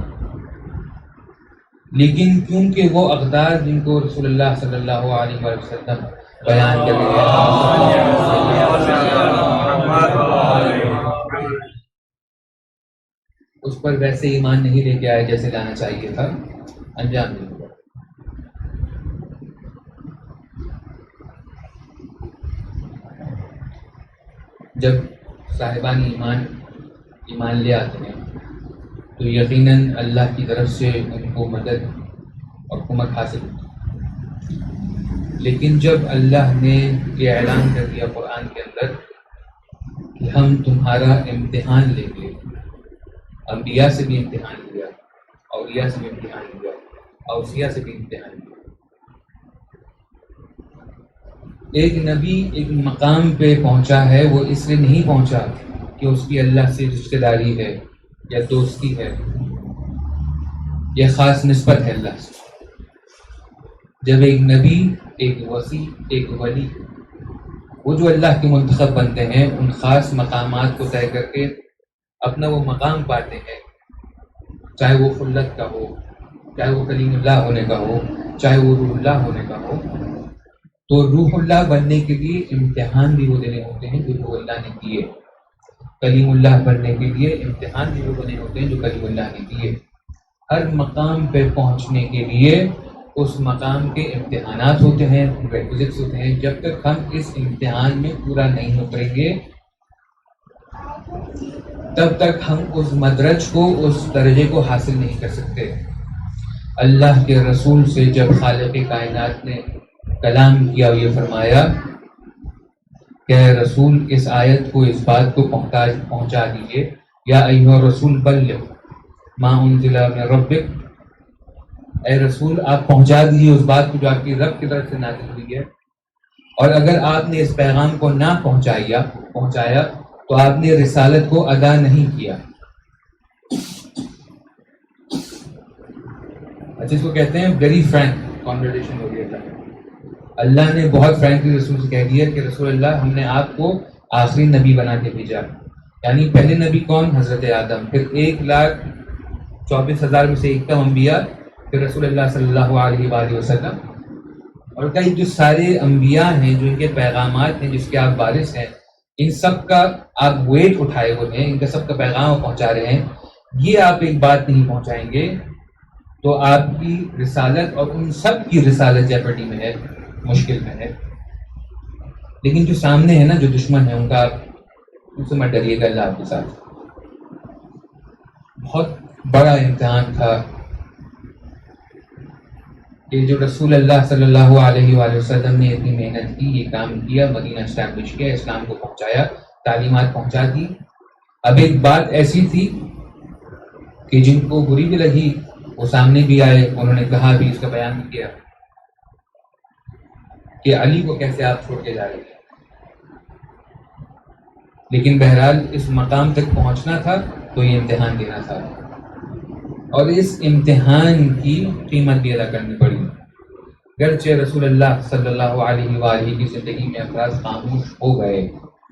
[SPEAKER 3] لیکن کیونکہ وہ اقدار جن کو رسول اللہ صلی اللہ علیہ وسلم بیان کر رہے اس پر ویسے ایمان نہیں لے کے آئے جیسے لانا چاہیے تھا، انجام نہیں ہوا. جب صاحبان ایمان لے آتے ہیں تو یقیناً اللہ کی طرف سے ان کو مدد اور حکومت حاصل ہوتی ہے. لیکن جب اللہ نے یہ اعلان کر دیا قرآن کے اندر کہ ہم تمہارا امتحان لیں گے، انبیاء سے بھی امتحان لیا، اولیاء سے بھی امتحان لیا، اوصیاء سے بھی امتحان لیا. ایک نبی ایک مقام پہ پہنچا ہے، وہ اس لیے نہیں پہنچا کہ اس کی اللہ سے رشتہ داری ہے یا دوستی ہے، یہ خاص نسبت ہے اللہ سے. جب ایک نبی، ایک وصی، ایک ولی، وہ جو اللہ کے منتخب بنتے ہیں، ان خاص مقامات کو طے کر کے اپنا وہ مقام پاتے ہیں، چاہے وہ خلت کا ہو، چاہے وہ کلیم اللہ ہونے کا ہو، چاہے وہ روح اللہ ہونے کا ہو. تو روح اللہ بننے کے لیے امتحان بھی وہ دینے ہوتے ہیں جو روح اللہ نے دیے، کلیم اللہ بننے کے لیے امتحان بھی وہ بنے ہوتے ہیں جو کلیم اللہ نے دیے. ہر مقام پہ پہنچنے کے لیے اس مقام کے امتحانات ہوتے ہیں، ریکوزٹس ہوتے ہیں. جب تک ہم اس امتحان میں پورا نہیں اتریں گے تب تک ہم اس مدرج کو، اس درجے کو حاصل نہیں کر سکتے. اللہ کے رسول سے جب خالق کائنات نے کلام کیا، یہ فرمایا کہ اے رسول اس آیت کو، اس بات کو پہنچا دیجیے، یا ایھا الرسول بلغ ما انزل من ربک، اے رسول آپ پہنچا دیجیے اس بات کو جو آپ کی رب کی طرف سے نازل ہوئی ہے. اور اگر آپ نے اس پیغام کو نہ پہنچایا تو آپ نے رسالت کو ادا نہیں کیا. اچھا، اس کو کہتے ہیں ویری فرینک کانورسیشن ہو گیا تھا. اللہ نے بہت فرینکلی رسول سے کہہ دیا کہ رسول اللہ، ہم نے آپ کو آخری نبی بنا کے بھیجا. یعنی پہلے نبی کون؟ حضرت آدم، پھر 1,24,000 میں سے ایکم انبیاء، پھر رسول اللہ صلی اللہ علیہ وآلہ وسلم. اور کئی جو سارے انبیاء ہیں، جو ان کے پیغامات ہیں، جس کے آپ وارث ہیں، ان سب کا آپ ویٹ اٹھائے ہوئے ہیں، ان کا سب کا پیغام پہنچا رہے ہیں. یہ آپ ایک بات نہیں پہنچائیں گے تو آپ کی رسالت اور ان سب کی رسالت جیپرڈی میں ہے، مشکل میں ہے. لیکن جو سامنے ہے نا، جو دشمن ہے، ان کا آپ ان سے مت ڈریے گا، اللہ آپ کے ساتھ۔ بہت بڑا امتحان تھا کہ جو رسول اللہ صلی اللہ علیہ وآلہ وسلم نے اتنی محنت کی، یہ کام کیا، مدینہ اسٹیبلش کیا، اسلام کو پہنچایا، تعلیمات پہنچا دی۔ اب ایک بات ایسی تھی کہ جن کو بری بھی لگی وہ سامنے بھی آئے، انہوں نے کہا بھی، اس کا بیان بھی کیا کہ علی کو کیسے آپ چھوڑ کے جا رہے ہیں۔ لیکن بہرحال اس مقام تک پہنچنا تھا تو یہ امتحان دینا تھا، اور اس امتحان کی قیمت بھی ادا کرنی پڑی۔ گرچہ رسول اللہ صلی اللہ علیہ وآلہ کی زندگی میں افراد خاموش ہو گئے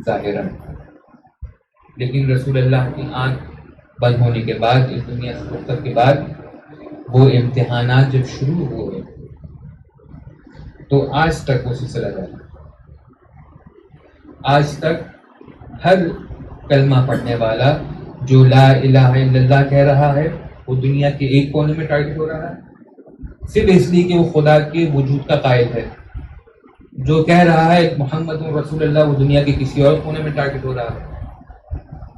[SPEAKER 3] ظاہراً، لیکن رسول اللہ کی آنکھ بند ہونے کے بعد، اس دنیا سے رخصت کے بعد، وہ امتحانات جب شروع ہوئے تو آج تک وہ سلسلہ جاری۔ آج تک ہر کلمہ پڑھنے والا جو لا الہ الا اللہ کہہ رہا ہے وہ دنیا کے ایک کونے میں ٹارگٹ ہو رہا ہے، صرف اس لیے کہ وہ خدا کے وجود کا قائل ہے۔ جو کہہ رہا ہے محمد رسول اللہ، وہ دنیا کے کسی اور کونے میں ٹارگٹ ہو رہا ہے،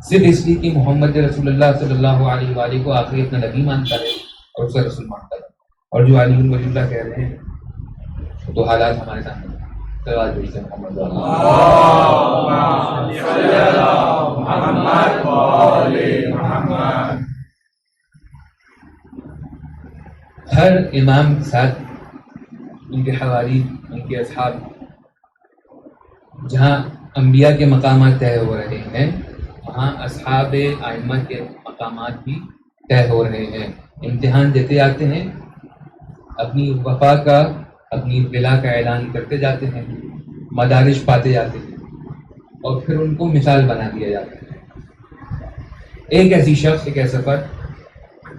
[SPEAKER 3] صرف اس لیے کہ محمد رسول اللہ صلی اللہ علیہ وآلہ کو آخری اپنا نبی مانتا ہے اور اسے رسول مانتا ہے۔ اور جو علی بن ولی اللہ کہہ رہے ہیں تو حالات ہمارے سامنے محمد ہر امام کے ساتھ ان کے حواری، ان کے اصحاب، جہاں انبیاء کے مقامات طے ہو رہے ہیں وہاں اصحاب ائمہ کے مقامات بھی طے ہو رہے ہیں۔ امتحان دیتے آتے ہیں، اپنی وفا کا، اپنی ولا کا اعلان کرتے جاتے ہیں، مدارج پاتے جاتے ہیں، اور پھر ان کو مثال بنا دیا جاتا ہے۔ ایک ایسی شخص، ایک ایسا فرد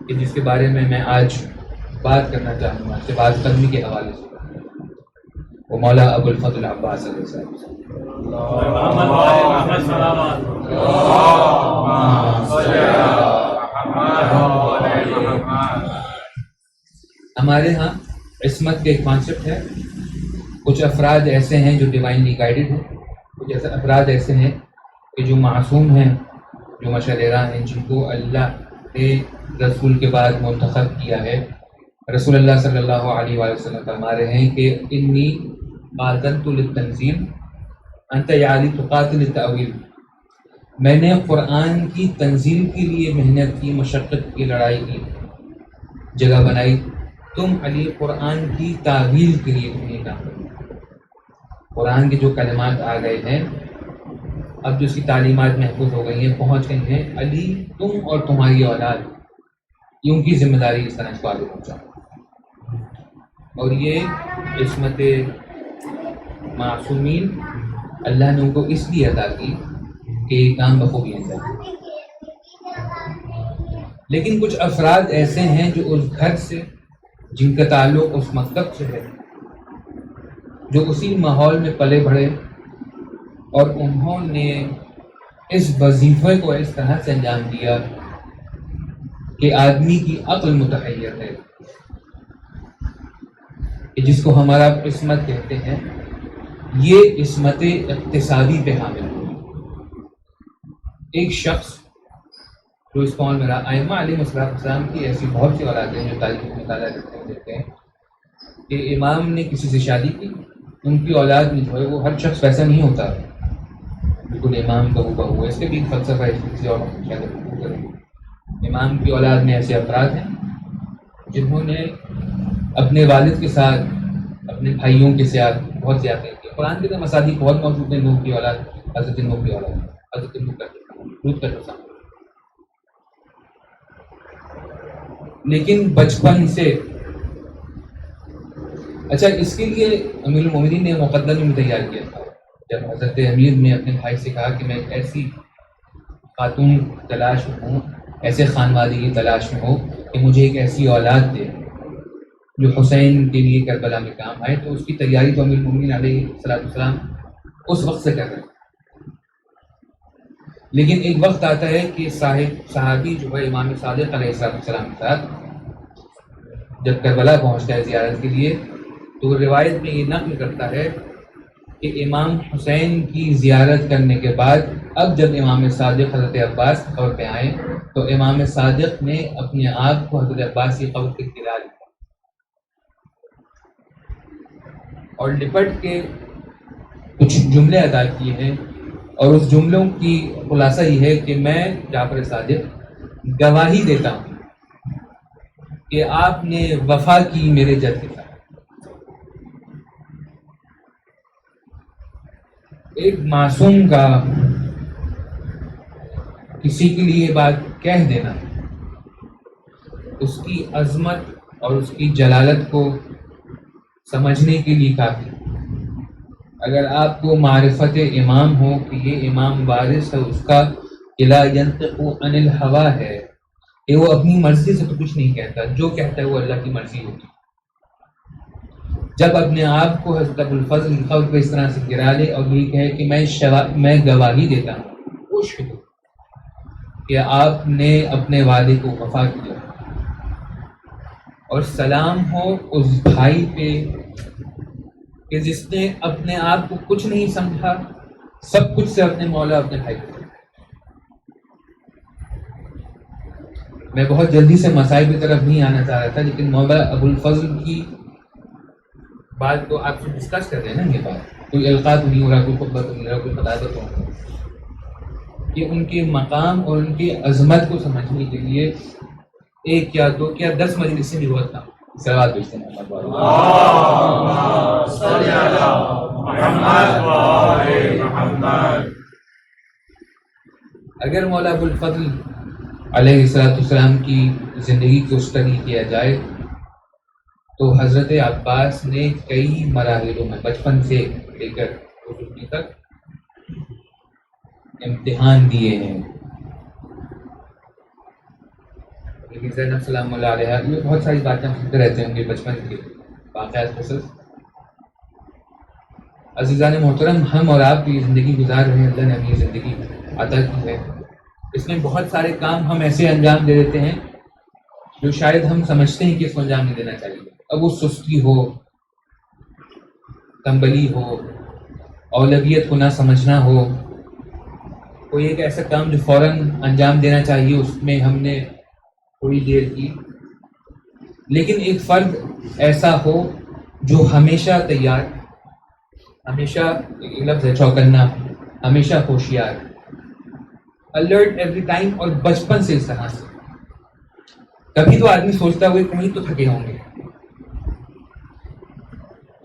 [SPEAKER 3] کہ جس کے بارے میں آج بات کرنا چاہوں گا، سے بات قدمی کے حوالے سے، وہ مولا ابو الفضل عباس علیہ السلام۔ ہمارے ہاں عصمت کا ایک کانسیپٹ ہے۔ کچھ افراد ایسے ہیں جو ڈیوائنلی گائیڈڈ ہیں، کچھ ایسے افراد ایسے ہیں کہ جو معصوم ہیں، جو مشرعہ ہیں، جن کو اللہ کے رسول کے بعد منتخب کیا ہے۔ رسول اللہ صلی اللہ علیہ وآلہ وسلم فرما رہے ہیں کہ انی قاتلت للتنزیل انت یا علی تقاتل التأویل، میں نے قرآن کی تنزیل کے لیے محنت کی، مشقت کی، لڑائی کی، جگہ بنائی، تم علی قرآن کی تعویل کے لیے نہیں کام کرو۔ قرآن کے جو کلمات آ گئے ہیں، اب جو اس کی تعلیمات محفوظ ہو گئی ہیں، پہنچ گئی ہیں، علی تم اور تمہاری اولاد، یہ ان کی ذمہ داری اس طرح اس کو آگے پہنچاؤ۔ اور یہ عصمت معصومین اللہ نے ان کو اس لیے عطا کی کہ یہ کام بخوبی انجام۔ لیکن کچھ افراد ایسے ہیں جو اس گھر سے، جن کا تعلق اس مکتب سے ہے، جو اسی ماحول میں پلے بڑھے، اور انہوں نے اس وظیفے کو اس طرح سے انجام دیا کہ آدمی کی عقل متحیر ہے، کہ جس کو ہمارا عصمت کہتے ہیں، یہ عصمت اقتصادی پہ حامل ہے۔ ایک شخص جو اس قول میں رہا، ائمہ علیہ السلام کی ایسی بہت سی اولادیں جو تاریخ میں مطالعہ کرتے ہیں کہ امام نے کسی سے شادی کی، ان کی اولاد میں جو ہے وہ ہر شخص ویسا نہیں ہوتا بالکل امام کا بہو ہے، اس کے بھی ایک فلسفہ ہے، کسی اور امام کی اولاد میں ایسے افراد ہیں جنہوں نے اپنے والد کے ساتھ، اپنے بھائیوں کے ساتھ بہت زیادہ کی۔ قرآن کے اندر مصادیق بہت موجود ہیں، نوح کی اولاد، حضرت نوح کی اولاد، حضرت لوط کا قصہ۔ لیکن بچپن سے، اچھا اس کے لیے امیر المومنین نے مقدمے میں تیار کیا تھا، جب حضرت امیر نے اپنے بھائی سے کہا کہ میں ایک ایسی خاتون تلاش میں ہوں، ایسے خانوادگی کی تلاش میں ہوں کہ مجھے ایک ایسی اولاد دے جو حسین کے لیے کربلا میں کام آئے، تو اس کی تیاری تو امیر المومنین علیہ السلام اس وقت سے کر رہے ہیں۔ لیکن ایک وقت آتا ہے کہ صحابی جو ہے امام صادق علیہ السلام کے ساتھ جب کربلا پہنچتا ہے زیارت کے لیے، تو روایت میں یہ نقل کرتا ہے کہ امام حسین کی زیارت کرنے کے بعد اب جب امام صادق حضرت عباس کی قبر پہ آئے تو امام صادق نے اپنے آپ کو حضرت عباس کی قبر پہ گرا لیا اور لپٹ کے کچھ جملے ادا کیے ہیں، اور اس جملوں کی خلاصہ یہ ہے کہ میں جعفر صادق گواہی دیتا ہوں کہ آپ نے وفا کی میرے جد کے ساتھ۔ ایک معصوم کا کسی کے لیے بات کہہ دینا اس کی عظمت اور اس کی جلالت کو سمجھنے کے لیے کافی۔ اگر آپ کو معرفت امام ہو کہ یہ امام وارث ہے اس کا، لا ينطق عن الہوا ہے کہ وہ اپنی مرضی سے تو کچھ نہیں کہتا، جو کہتا ہے وہ اللہ کی مرضی ہوتی ہے۔ جب اپنے آپ کو حضرت ابوالفضل کی قبر پہ اس طرح سے گرا لے اور یہ کہے کہ میں گواہی دیتا ہوں خوش کہ آپ نے اپنے والے کو وفا کیا، اور سلام ہو اس بھائی پہ کہ جس نے اپنے آپ کو کچھ نہیں سمجھا، سب کچھ سے اپنے مولا اپنے بھائی کو۔ میں بہت جلدی سے مسائل کی طرف نہیں آنا چاہ رہا تھا، لیکن مولا ابوالفضل کی بات کو آپ سے ڈسکس کر رہے ہیں نا، یہ بات کوئی القاط نہیں ہو رہا، کوئی خطبہ نہیں ہو رہا، کوئی خطابت ہو رہا، کہ ان کے مقام اور ان کی عظمت کو سمجھنے کے لیے ایک یا دو یا 10 مجلسیں بھی بہت کم۔ صلوات بھیجتے ہیں اگر مولا ابوالفضل علیہ السلام کی زندگی کو اسٹڈی کیا جائے تو حضرت عباس نے کئی مراحلوں میں بچپن سے لے کر بزرگی تک امتحان دیے ہیں۔ لیکن زینب سلام اللہ علیہ یہ بہت ساری باتیں سنتے رہتے ہوں گے بچپن کے واقعات قصص۔ عزیزان محترم، ہم اور آپ بھی زندگی گزار رہے ہیں، اللہ نے ہمیں زندگی عطا کی ہے، اس میں بہت سارے کام ہم ایسے انجام دے دیتے ہیں جو شاید ہم سمجھتے ہیں کہ اس کو انجام نہیں دینا چاہیے۔ اب وہ سستی ہو، تنبلی ہو، اولویت کو نہ سمجھنا ہو، کوئی ایک ایسا کام جو فوراً انجام دینا چاہیے اس میں ہم نے تھوڑی دیر کی، لیکن ایک فرد ایسا ہو جو ہمیشہ تیار، ہمیشہ ایک لفظ ہے چوکنا، ہمیشہ ہوشیار، الرٹ ایوری ٹائم، اور بچپن سے اس طرح سے۔ کبھی تو آدمی سوچتا ہوئے کہیں تو تھکے ہوں گے،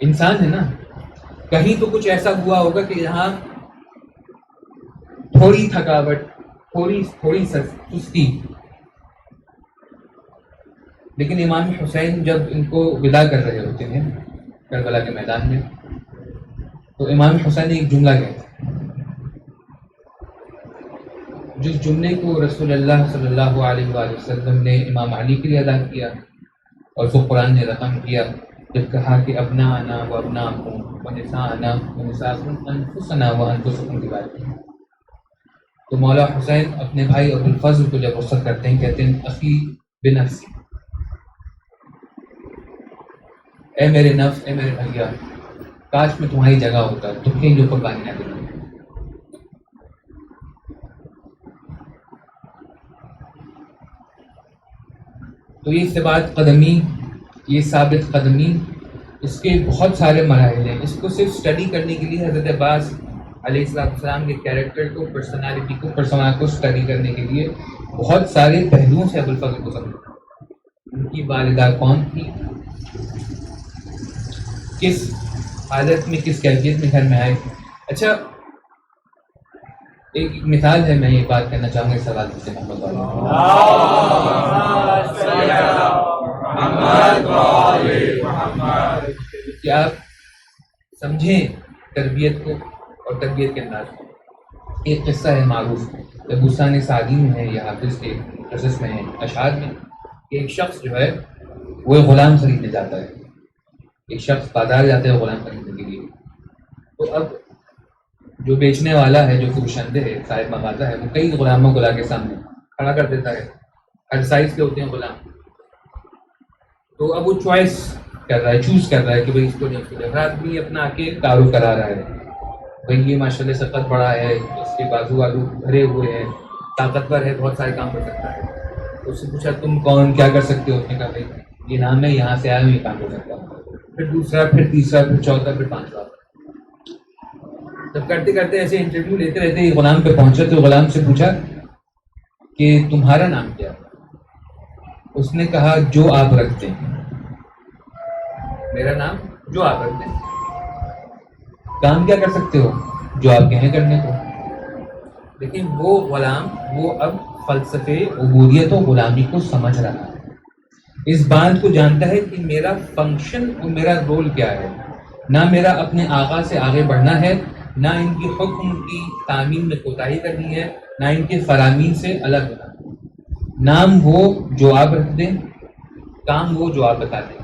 [SPEAKER 3] انسان ہے نا، کہیں تو کچھ ایسا ہوا ہوگا کہ یہاں تھوڑی تھکاوٹ، تھوڑی سستی۔ لیکن امام حسین جب ان کو ودا کر رہے ہوتے ہیں کربلا کے میدان میں، تو امام حسین نے ایک جملہ کہا، جس جملے کو رسول اللہ صلی اللہ علیہ وآلہ وسلم نے امام علی کے لیے ادا کیا اور اس کو قرآن نے رقم کیا، جب کہا کہ ابناءنا و ابناءکم ونساءنا و نساءکم انفسنا و انفسکم کی بات کی، تو مولا حسین اپنے بھائی ابوالفضل کو جب وصف کرتے ہیں کہتے ہیں اخی بنفسی، اے میرے نفس، اے میرے بھیا، کاش میں تمہاری جگہ ہوتا، تمہیں جو قربانی نہ دیں۔ تو یہ ثبات قدمی، یہ ثابت قدمی، اس کے بہت سارے مراحل ہیں۔ اس کو صرف اسٹڈی کرنے کے لیے حضرت عباس علیہ السلام کے کیریکٹر کو، پرسنالٹی کو، پرسونا کو اسٹڈی کرنے کے لیے بہت سارے پہلوؤں سے ابوالفضل کو سمجھا۔ ان کی والدہ کون تھی، کس حالت میں، کس کیفیت میں گھر میں آئے۔ اچھا، ایک مثال ہے، میں یہ بات کرنا چاہوں گا اس سوال سے محمد کہ آپ سمجھیں تربیت کو اور تربیت کے انداز کو۔ ایک قصہ ہے معروف، جب بستان سعدی میں ہے یا حافظ کے قصص میں ہے، اشعار میں، کہ ایک شخص جو ہے وہ غلام خریدنے جاتا ہے، ایک شخص بازار جاتا ہے غلام خریدنے کے لیے، تو اب جو بیچنے والا ہے، جو فروشندے ہے، صاحب مغازہ ہے، وہ کئی غلاموں کو لا کے سامنے کھڑا کر دیتا ہے، ہر سائز کے ہوتے ہیں غلام، تو اب وہ چوائس کر رہا ہے، چوز کر رہا ہے کہ بھائی اس کو نہیں، اس کو ہر آدمی اپنا آ کے تعارف کرا رہا ہے، بھائی یہ ماشاء اللہ سخت بڑا ہے، اس کے بازو والو بھرے ہوئے ہیں، طاقتور ہے، بہت سارے کام کر سکتا ہے. اس سے پوچھا تم کون، کیا کر سکتے ہو؟ اس نے کہا بھائی یہ نام ہے، یہاں سے آیا ہوں، یہ کام کر سکتا ہوں. پھر دوسرا، پھر تیسرا، پھر چوتھا، پھر پانچواں. جب کرتے کرتے ایسے انٹرویو لیتے رہتے یہ غلام پہ پہنچا تو غلام سے پوچھا کہ تمہارا نام کیا ہے؟ اس نے کہا جو آپ رکھتے ہیں. میرا نام جو آپ رکھتے ہیں. کام کیا کر سکتے ہو؟ جو آپ کہیں کرنے کو. لیکن وہ غلام وہ اب فلسفے عبودیت و غلامی کو سمجھ رہا ہے، اس بات کو جانتا ہے کہ میرا فنکشن اور میرا رول کیا ہے. نہ میرا اپنے آقا سے آگے بڑھنا ہے، نہ ان کی حکم کی تعمیم میں کوتاہی کرنی ہے، نہ ان کے فرامین سے الگ ہونا. نام وہ جو آپ رکھ دیں، کام وہ جو آپ بتا دیں.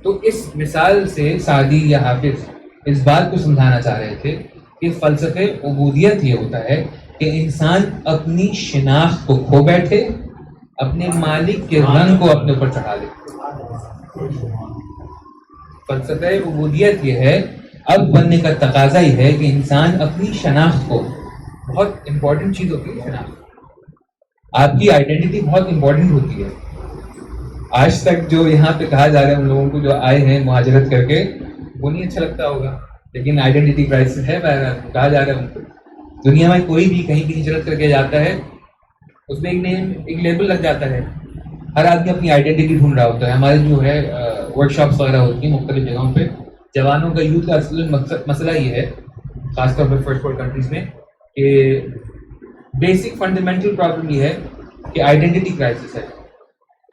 [SPEAKER 3] تو اس مثال سے سعدی یا حافظ اس بات کو سمجھانا چاہ رہے تھے کہ فلسفے عبودیت یہ ہوتا ہے کہ انسان اپنی شناخت کو کھو بیٹھے، اپنے مالک کے رنگ کو اپنے اوپر چڑھا لے. فلسفہ عبودیت یہ ہے، اب بننے کا تقاضا ہی ہے کہ انسان اپنی شناخت کو، بہت امپورٹنٹ چیز ہوتی ہے شناخت. آپ کی آئیڈینٹی بہت امپورٹنٹ ہوتی ہے. آج تک جو یہاں پہ کہا جا رہا ہے ان لوگوں کو جو آئے ہیں مہاجرت کر کے، وہ نہیں اچھا لگتا ہوگا، لیکن آئیڈینٹی کرائسس ہے. کہا جا رہا ہے ان کو دنیا میں کوئی بھی کہیں بھی ہجرت کر کے جاتا ہے، اس میں ایک نیم، ایک لیبل لگ جاتا ہے. ہر آدمی اپنی آئیڈینٹی ڈھونڈ رہا ہوتا ہے. ہمارے جو ہے ورک شاپس وغیرہ ہوتی ہیں مختلف جگہوں پہ، جوانوں کا یوتھ کا اصل مسئلہ یہ ہے، خاص طور پہ فرسٹ ورلڈ کنٹریز میں، کہ بیسک فنڈامنٹل پرابلم یہ ہے کہ آئیڈینٹی کرائسس ہے.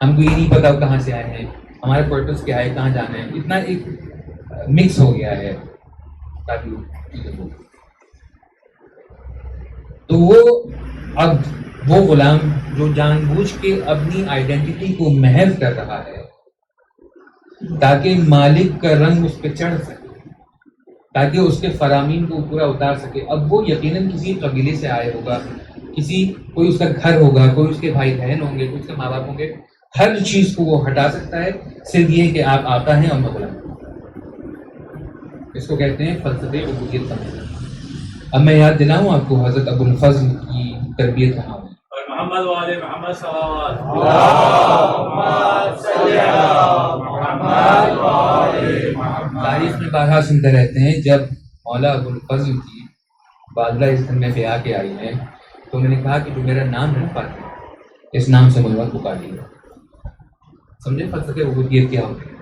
[SPEAKER 3] ہم کو یہ نہیں پتا کہاں سے آئے ہیں، ہمارا پرپس کیا ہے، کہاں جانا ہے. اتنا ایک مکس ہو گیا ہے تو وہ اب وہ غلام جو جان بوجھ کے اپنی آئیڈینٹی کو محو کر رہا ہے تاکہ مالک کا رنگ اس پہ چڑھ سکے، تاکہ اس کے فرامین کو پورا اتار سکے. اب وہ یقیناً کسی قبیلے سے آئے ہوگا، کوئی اس کا گھر ہوگا، کوئی اس کے بھائی بہن ہوں گے، کوئی اس کے ماں باپ ہوں گے. ہر چیز کو وہ ہٹا سکتا ہے صرف یہ کہ آپ آقا ہیں اور میں غلام. اس کو کہتے ہیں فلسفے عبودیت سمجھنا. اب میں یاد دلاؤں آپ کو حضرت ابو الفضل کی تربیت کہاں ہوئی.
[SPEAKER 2] اور محمد والے محمد صلوات.
[SPEAKER 3] تاریخ میں بارہا سنتے رہتے ہیں، جب مولا ابو الفضل کی والدہ اس گھر میں بیاہ کے آئی ہیں تو میں نے کہا کہ جو میرا نام ہے فاطمہ، اس نام سے مجھے پکاریے. سمجھے فلسفے عبودیت کیا ہوتی ہے؟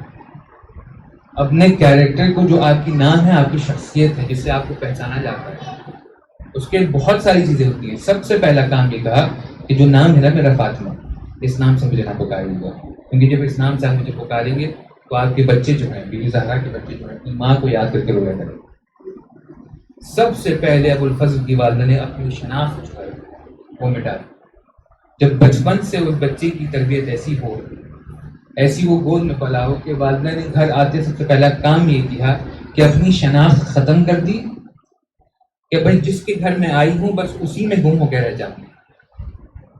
[SPEAKER 3] اپنے کیریکٹر کو، جو آپ کی نام ہے، آپ کی شخصیت ہے، جس سے آپ کو پہچانا جاتا ہے، اس کے بہت ساری چیزیں ہوتی ہیں. سب سے پہلا کام یہ کہا کہ جو نام ہے نا میرا فاطمہ، اس نام سے مجھے نہ پکاریے گا، کیونکہ جب اس نام سے آپ مجھے پکاریں گے تو آپ کے بچے جو ہیں، بیوی زہرا کے بچے جو ہیں، اپنی ماں کو یاد کر کے رویا کریں. سب سے پہلے ابو الفضل کی والدہ نے اپنی شناخت جو ہے وہ مٹا دی. جب بچپن سے اس بچے کی تربیت ایسی وہ گود میں پلا ہو کہ والدہ نے گھر آتے سب سے پہلا کام یہ کیا کہ اپنی شناخت ختم کر دی کہ بھائی جس کے گھر میں آئی ہوں بس اسی میں گم ہو کے رہ جاؤں.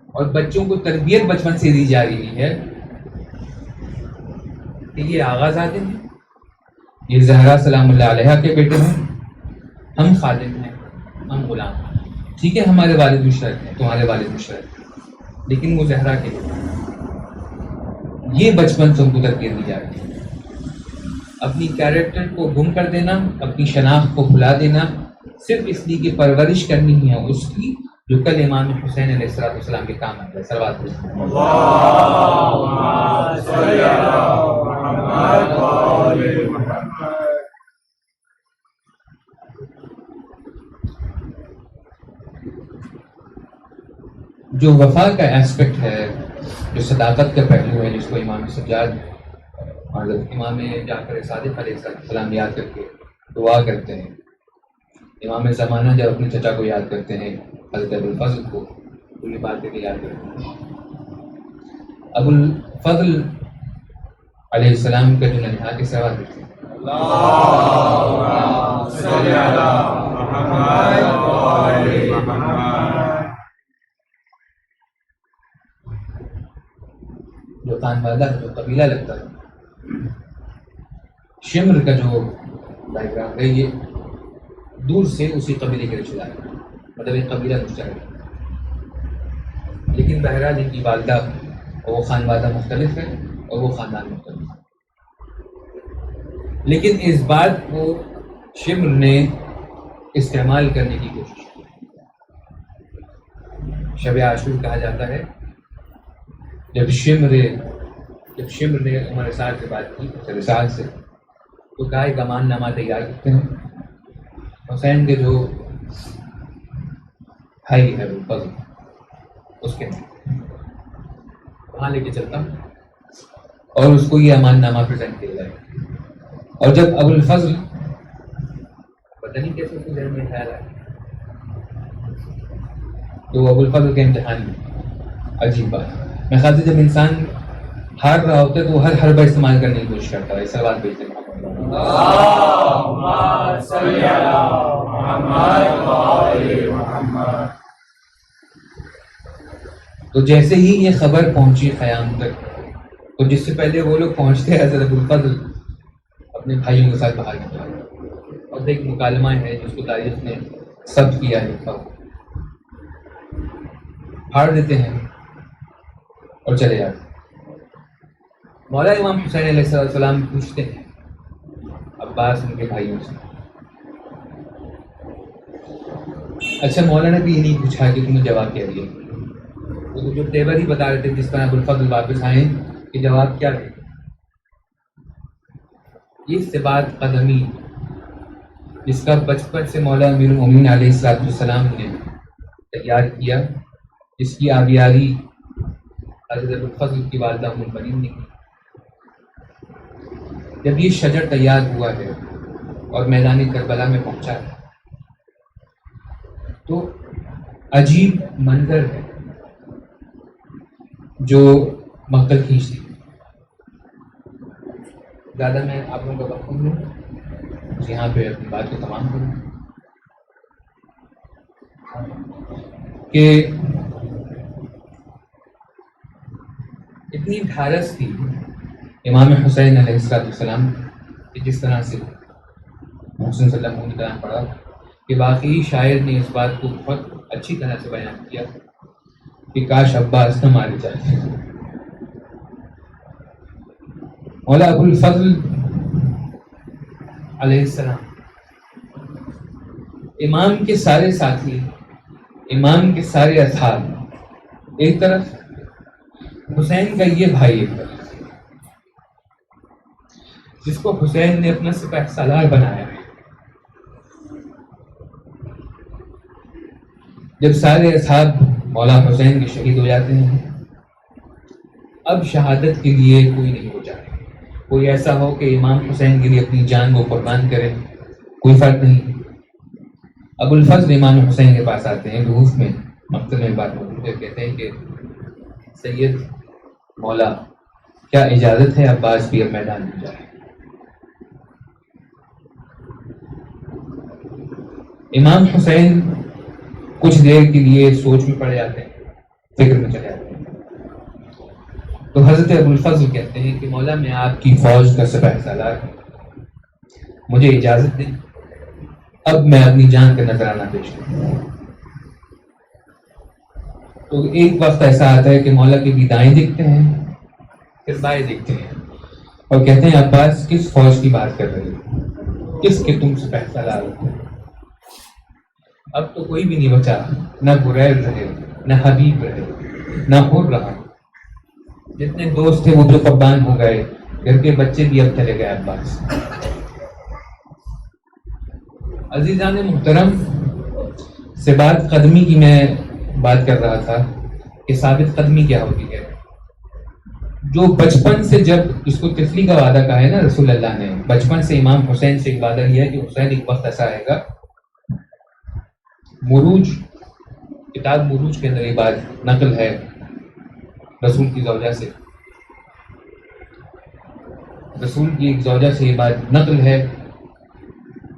[SPEAKER 3] اور بچوں کو تربیت بچپن سے دی جا رہی ہے کہ یہ آغازادے ہیں، یہ زہرا سلام اللہ علیہا کے بیٹے ہیں، ہم خادم ہیں، ہم غلام ہیں. ٹھیک ہے ہمارے والد مشرک ہیں، تمہارے والد مشرک ہیں، لیکن وہ زہرا کے بیٹے ہیں. یہ بچپن سے ان کو تربیت دی جا رہی ہے. اپنی کیریکٹر کو گم کر دینا، اپنی شناخت کو بھلا دینا، صرف اس لیے کہ پرورش کرنی ہے اس کی جو کل امام حسین علیہ السلام کے کام آتا ہے. صلوات جو وفا کا ایسپیکٹ ہے، جو صداقت کا پہلو ہے، جس کو امام سجاد اور امام جعفر صادق علیہ السلام یاد کر کے دعا کرتے ہیں. امام زمانہ جب اپنے چچا کو یاد کرتے ہیں، حضرت ابو الفضل کو، تو یہ بات کر کے یاد کرتے ہیں. ابو الفضل علیہ السلام کا جو ننھا کے سوال دیتے ہیں جو خان والا جو قبیلہ لگتا تھا، شمر کا جو بیک گراؤنڈ ہے یہ دور سے اسی قبیلے کے رشتے دار ہیں، مطلب ایک قبیلہ مشترک ہے، لیکن بہرحال ان کی والدہ اور وہ خانوادہ مختلف ہے اور وہ خاندان مختلف ہے۔ لیکن اس بات کو شمر نے استعمال کرنے کی کوشش کی۔ شب عاشور کہا جاتا ہے جب شمر نے عمر رسال سے بات کی، رسال سے تو کہا ایک امان نامہ تیار کرتے ہیں، حسین کے جو بھائی ہے فضل اس کے نام وہاں لے کے چلتا ہوں اور اس کو یہ امان نامہ پریزنٹ کیا جائے۔ اور جب ابو الفضل پتہ نہیں کیسے اس کے ذہن میں خیال آیا، تو ابو الفضل کے امتحان میں عجیب بات ہے، میں خیال سے جب انسان ہار رہا ہوتا ہے تو وہ ہر حربہ استعمال کرنے کی کوشش کرتا ہے۔ سلوات بھیجتے ہیں
[SPEAKER 4] اللهم صل على محمد وآل محمد۔
[SPEAKER 3] تو جیسے ہی یہ خبر پہنچی خیام تک، تو جس سے پہلے وہ لوگ پہنچتے ہیں حضرت ابوالفضل اپنے بھائیوں کے ساتھ باہر نکلا، اور ایک مکالمہ ہے جس کو تاریخ نے ثبت کیا ہے، لکھا پھاڑ دیتے ہیں اور چلے جاتے ہیں۔ مولا امام حسین علیہ السلام پوچھتے ہیں عباس ان کے بھائیوں سے، اچھا مولا نے بھی یہ نہیں پوچھا کہ تم نے جواب کیا دیا، وہ تو جو تیور ہی بتا رہے تھے جس طرح ابوالفضل واپس آئے کہ جواب کیا ہے۔ یہ ثبات قدمی جس کا بچپن سے مولا امیر المومنین علیہ السلام نے تیار کیا، جس کی آبیاری حضرت ابوالفضل کی والدہ ام المؤمنین نے کی، جب یہ شجر تیار ہوا ہے اور میدان کربلا میں پہنچا ہے تو عجیب منظر ہے جو مقل کھینچتی ہے۔ زیادہ میں آپ لوگوں کا وقت لوں یہاں پہ اپنی بات کو تمام کروں کہ اتنی ڈھارس تھی امام حسین علیہ السلام کہ جس طرح سے محسن صلی اللہ علیہ وسلم نے کلام پڑھا کہ واقعی شاعر نے اس بات کو بہت اچھی طرح سے بیان کیا کہ کاش عباس نہ مارے جائے۔ مولا ابو الفضل علیہ السلام امام کے سارے ساتھی، امام کے سارے اصحاب ایک طرف، حسین کا یہ بھائی ایک طرف، جس کو حسین نے اپنا سپہ سالار بنایا ہے۔ جب سارے اصحاب مولا حسین کے شہید ہو جاتے ہیں، اب شہادت کے لیے کوئی نہیں ہو جاتا، کوئی ایسا ہو کہ امام حسین کے لیے اپنی جان کو قربان کرے، کوئی فرق نہیں۔ ابو الفضل امام حسین کے پاس آتے ہیں، روح میں مقتل میں بات موجود ہے، کہتے ہیں کہ سید مولا کیا اجازت ہے عباس بھی اب میدان میں جائے؟ امام حسین کچھ دیر کے لیے سوچ میں پڑ جاتے ہیں، فکر میں چلے جاتے ہیں، تو حضرت ابو الفضل کہتے ہیں کہ مولا میں آپ کی فوج کا سپہ سالار ہوں، مجھے اجازت دیں اب میں اپنی جان کا نذرانہ پیش کروں۔ تو ایک وقت ایسا آتا ہے کہ مولا کے بھی دائیں دیکھتے ہیں پھر بائیں دیکھتے ہیں اور کہتے ہیں عباس کس فوج کی بات کر رہے ہو، کس کے تم سپہ سالار ہو؟ اب تو کوئی بھی نہیں بچا، نہ بریل رہے، نہ حبیب رہے، نہ حر رہا، جتنے دوست تھے وہ جو قربان ہو گئے، گھر کے بچے بھی اب چلے گئے عباس۔ عزیزان محترم، ثبات قدمی کی میں بات کر رہا تھا کہ ثابت قدمی کیا ہوتی ہے، جو بچپن سے جب اس کو طفلی کا وعدہ کہا ہے نا رسول اللہ نے، بچپن سے امام حسین سے ایک وعدہ کیا ہے کہ حسین ایک وقت ایسا آئے گا، مروج کتاب مروج کے اندر یہ بات نقل ہے رسول کی زوجہ سے، رسول کی ایک زوجہ سے یہ بات نقل ہے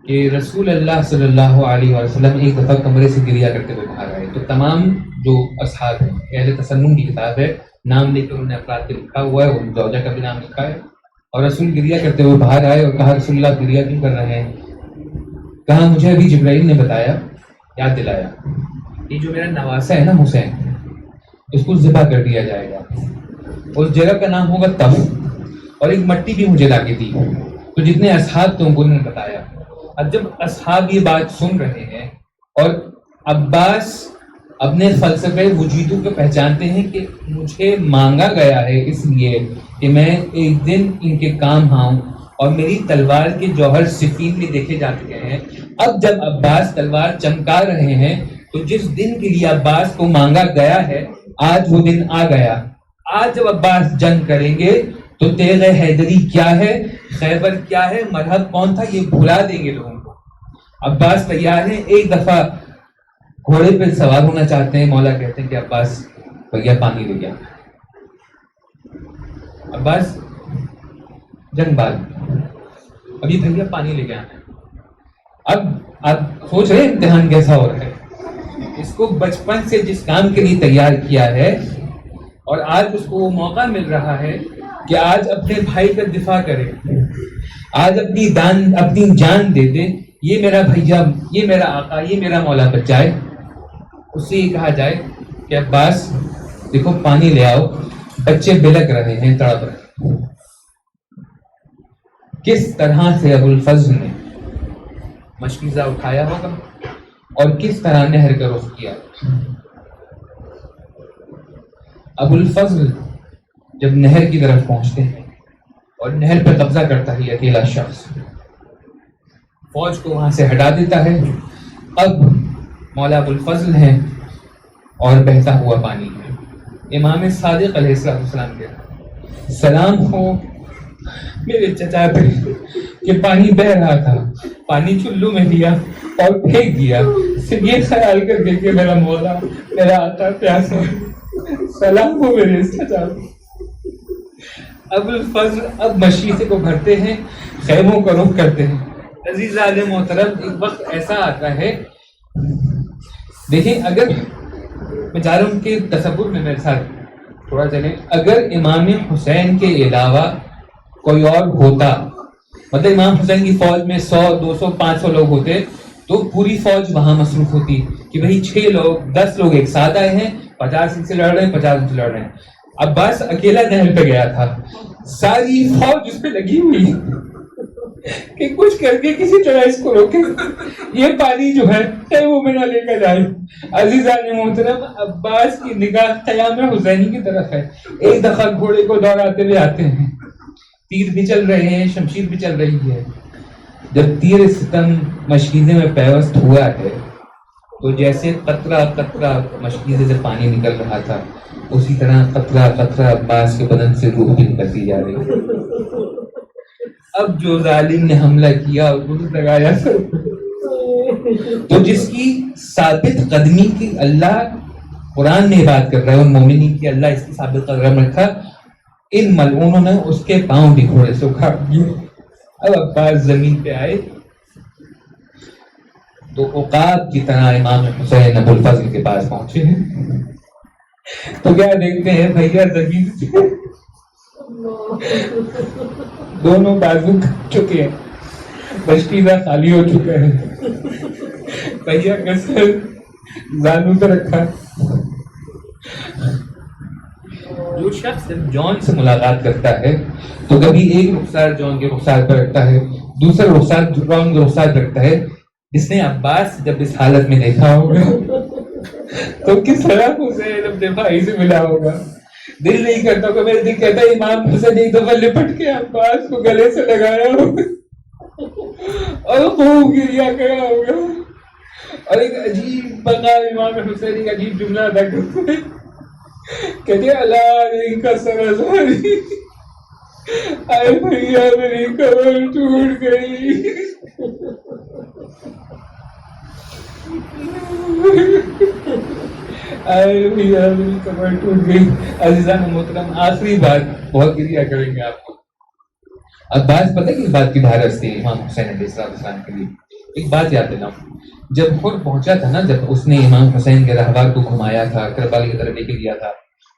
[SPEAKER 3] کہ رسول اللہ صلی اللہ علیہ وسلم ایک دفعہ کمرے سے گریا کرتے ہوئے باہر آئے، تو تمام جو اصحاب ہیں، اہل تسنن کی کتاب ہے، نام لے کر انہوں نے افراد پہ لکھا ہوا ہے، ان زوجہ کا بھی نام لکھا ہے، اور رسول گریہ کرتے ہوئے باہر آئے اور کہا رسول اللہ گریہ کیوں کر رہے ہیں؟ کہا مجھے ابھی جبرائیل نے بتایا، یاد دلایا، یہ جو میرا نواسا ہے نا حسین، اس کو ذبح کر دیا جائے گا، اس جگہ کا نام ہوگا تف، اور ایک مٹی بھی مجھے لا کے دی۔ تو جتنے اصحاب تھے ان کو انہوں نے بتایا۔ اب جب اصحاب یہ بات سن رہے ہیں اور عباس اپنے فلسفے وجودو کو پہچانتے ہیں کہ مجھے مانگا گیا ہے اس لیے کہ میں ایک دن ان کے کام آؤں، اور میری تلوار کے جوہر سفین میں دیکھے جا چکے ہیں، اب جب عباس تلوار چمکا رہے ہیں تو جس دن کے لیے عباس کو مانگا گیا ہے آج وہ دن آ گیا۔ آج جب عباس جنگ کریں گے تو تیغ حیدری کیا ہے، خیبر کیا ہے، مرحب کون تھا، یہ بھلا دیں گے لوگوں کو۔ عباس تیار ہیں، ایک دفعہ گھوڑے پہ سوار ہونا چاہتے ہیں، مولا کہتے ہیں کہ عباس بھیا پانی لے گیا۔ عباس جنگ باز، ابھی بھیا پانی لے گیا۔ اب آپ سوچ رہے ہیں امتحان کیسا ہو رہا ہے، اس کو بچپن سے جس کام کے لیے تیار کیا ہے اور آج اس کو وہ موقع مل رہا ہے کہ آج اپنے بھائی کا دفاع کرے، آج اپنی جان دے دے، یہ میرا بھیا، یہ میرا آقا، یہ میرا مولا بچ جائے۔ اس سے یہ کہا جائے کہ عباس دیکھو پانی لے آؤ، بچے بلک رہے ہیں، تڑپ رہے ہیں۔ کس طرح سے ابو الفضل نے مشکیزہ اٹھایا ہوگا اور کس طرح نہر کا رخ کیا۔ ابو الفضل جب نہر کی طرف پہنچتے ہیں اور نہر پہ قبضہ کرتا ہے اکیلا شخص، فوج کو وہاں سے ہٹا دیتا ہے۔ اب مولا ابو الفضل ہیں اور بہتا ہوا پانی ہے۔ امام صادق علیہ السلام کے سلام ہو میرے چچا پہ کہ پانی بہ رہا تھا، پانی چلو میں لیا اور پھینک دیا، صرف یہ خیال کر کے کہ میرا مولا، میرا آقا پیاسا ہے، سلام ہو میرے چچا پہ۔ ابو الفضل اب مشیطے کو بھرتے ہیں، خیموں کا رخ کرتے ہیں۔ عزیز عالم محترم، ایک وقت ایسا آتا ہے، دیکھیں اگر میں چاہ رہا ہوں کہ تصور میں میرے ساتھ تھوڑا چلیں، اگر امام حسین کے علاوہ کوئی اور ہوتا، مطلب امام حسین کی فوج میں 100 200 500 لوگ ہوتے تو پوری فوج وہاں مصروف ہوتی کہ بھئی 6 لوگ 10 لوگ ایک ساتھ آئے ہیں، 50 ان سے لڑ رہے ہیں، 50 ان سے لڑ رہے ہیں۔ عباس اکیلا نہر پہ گیا تھا، ساری فوج اس پہ لگی ہوئی کہ کچھ کر کے کسی طرح اس کو روکے، یہ پانی جو ہے وہ میں نہ لے کر جائے۔ عزیزان محترم، عباس کی نگاہ قیام حسینی کی طرف ہے۔ ایک دفعہ گھوڑے کو دوڑاتے ہوئے آتے ہیں، تیر بھی چل رہے ہیں، شمشیر بھی چل رہی ہے۔ جب تیر ستم مشکیزے میں پیوست ہوا ہے تو جیسے قطرہ قطرہ مشکیزے سے پانی نکل رہا تھا، اسی طرح قطرہ قطرہ عباس کے بدن سے روح بھی نکلتی جا رہی ہے۔ اب جو ظالم نے حملہ کیا اور گلز لگایا تو جس کی ثابت قدمی کی اللہ قرآن میں بات کر رہا ہے، ان مومنین کی اللہ اس کی ثابت قدم رکھا، ان ملعونوں نے اس کے پاؤں بھی گھوڑے سے اکھاڑ دیے۔ اب عباس زمین پہ آئے تو عقاب کی طرح امام حسین ابو الفضل کے پاس پہنچے ہیں تو کیا دیکھتے ہیں بھیا زمین پہ دونوں بازو کٹ چکے ہیں، مشکیزہ خالی ہو چکا ہے، بھیا کا سر زانو پہ رکھا۔ جو شخص جون سے ملاقات کرتا ہے تو کبھی ایک رخسار جون کے رخسار پر رکھتا ہے، دوسرا رخسار جون کے رخسار پر رکھتا ہے۔ جس نے عباس جب اس حالت میں دیکھا ہوگا تو کس طرح حسین اپنے بھائی سے ملا ہوگا، دل نہیں کرتا کہ میرے دل کہتا ہے امام حسین ایک دفعہ لپٹ کے عباس کو گلے سے لگایا ہوگا اور خوب گریا گیا ہوگا، اور ایک عجیب مقام امام حسین ایک عجیب جملہ ادا کرتے ہیں، کہتے ہیں اللہ کا سرازاری، آئے بھیا میری کمر ٹوٹ گئی۔ آئے بھیا میری کمر ٹوٹ گئی۔ عزیزان محترم، آخری بات، بہت گریا کریں گے آپ کو۔ عباس پتہ کہ بات کی دھارس تھی امام حسین علیہ السلام کے لیے، ایک بات یاد دلاؤں، جب خود پہنچا تھا نا، جب اس نے امام حسین کے رہبار کو گھمایا تھا، کربلا کی طرف لے کے گیا تھا،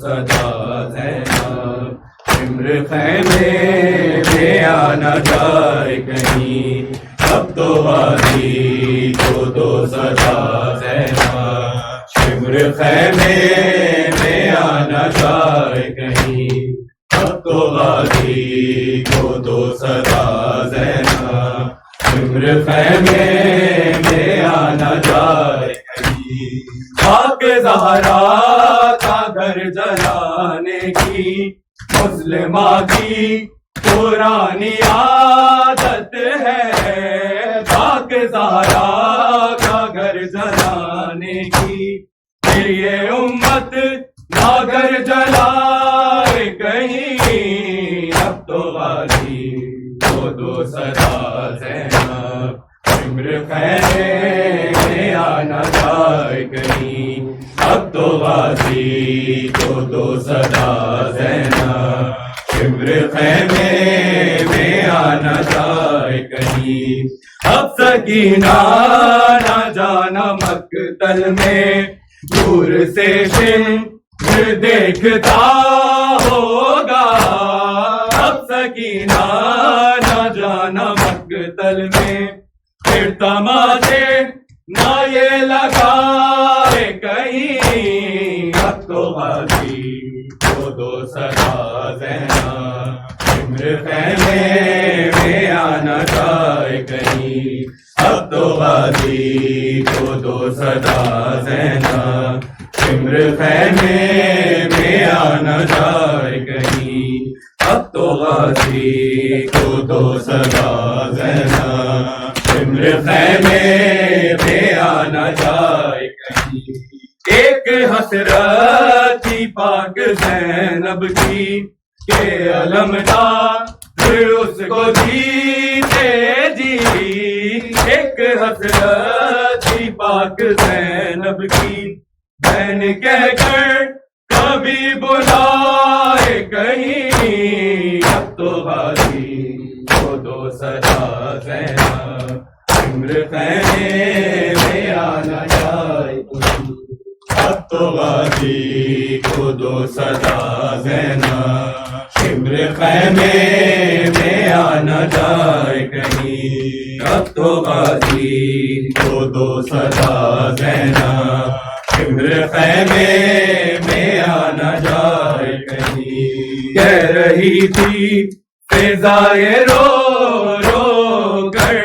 [SPEAKER 2] صدا زینب عمر خیمے میں آنا جائے کہیں اب تو غازی کو دو صدا زینب عمر خیمے میں آنا جائے کہیں اب تو غازی کو دو صدا زینب عمر خیمے میں آنا جائے کہیں خاک زہرا کا گھر جلانے کی مسلمہ کی پرانی عادت ہے خاک زہرا کا گھر جلانے کی پھر یہ امت نہ گھر جلائے کہیں اب تو غازی کو دو صدا زینب عمر خیمے میں آنا جائے کہیں اب تو غازی کو دو صدا زینب عمر خیمے میں آنا جائے کہیں اب سکینہ نہ جانا مقتل میں دور سے شمر دیکھتا ہوگا اب سکینہ نہ جانا مقتل میں پھر تماشے نہ یہ لگائے کہیں اب تو غازی کو دو صدا زینب عمر خیمے میں آنا جائے کہیں اب تو غازی کو دو صدا زینب عمر خیمے میں آنا جائے کہیں اب تو غازی کو دو صدا زینب عمر خیمے میں آنا جائے کہیں ایک حسرت تھی پاک زینب کی کہ علمدار اس کو جیتے جی ایک حسرت تھی پاک زینب کی بہن کہہ کر کبھی بلائے کہیں اب تو غازی کو دو صدا زینب عمر خیمے میں آنا جائے کہیں اب تو غازی کو دو صدا زینب عمر خیمے میں آنا جائے کہیں اب تو غازی کو دو صدا زینب عمر خیمے میں آنا جائے کہیں کہہ رہی تھی فضائے رو رو کر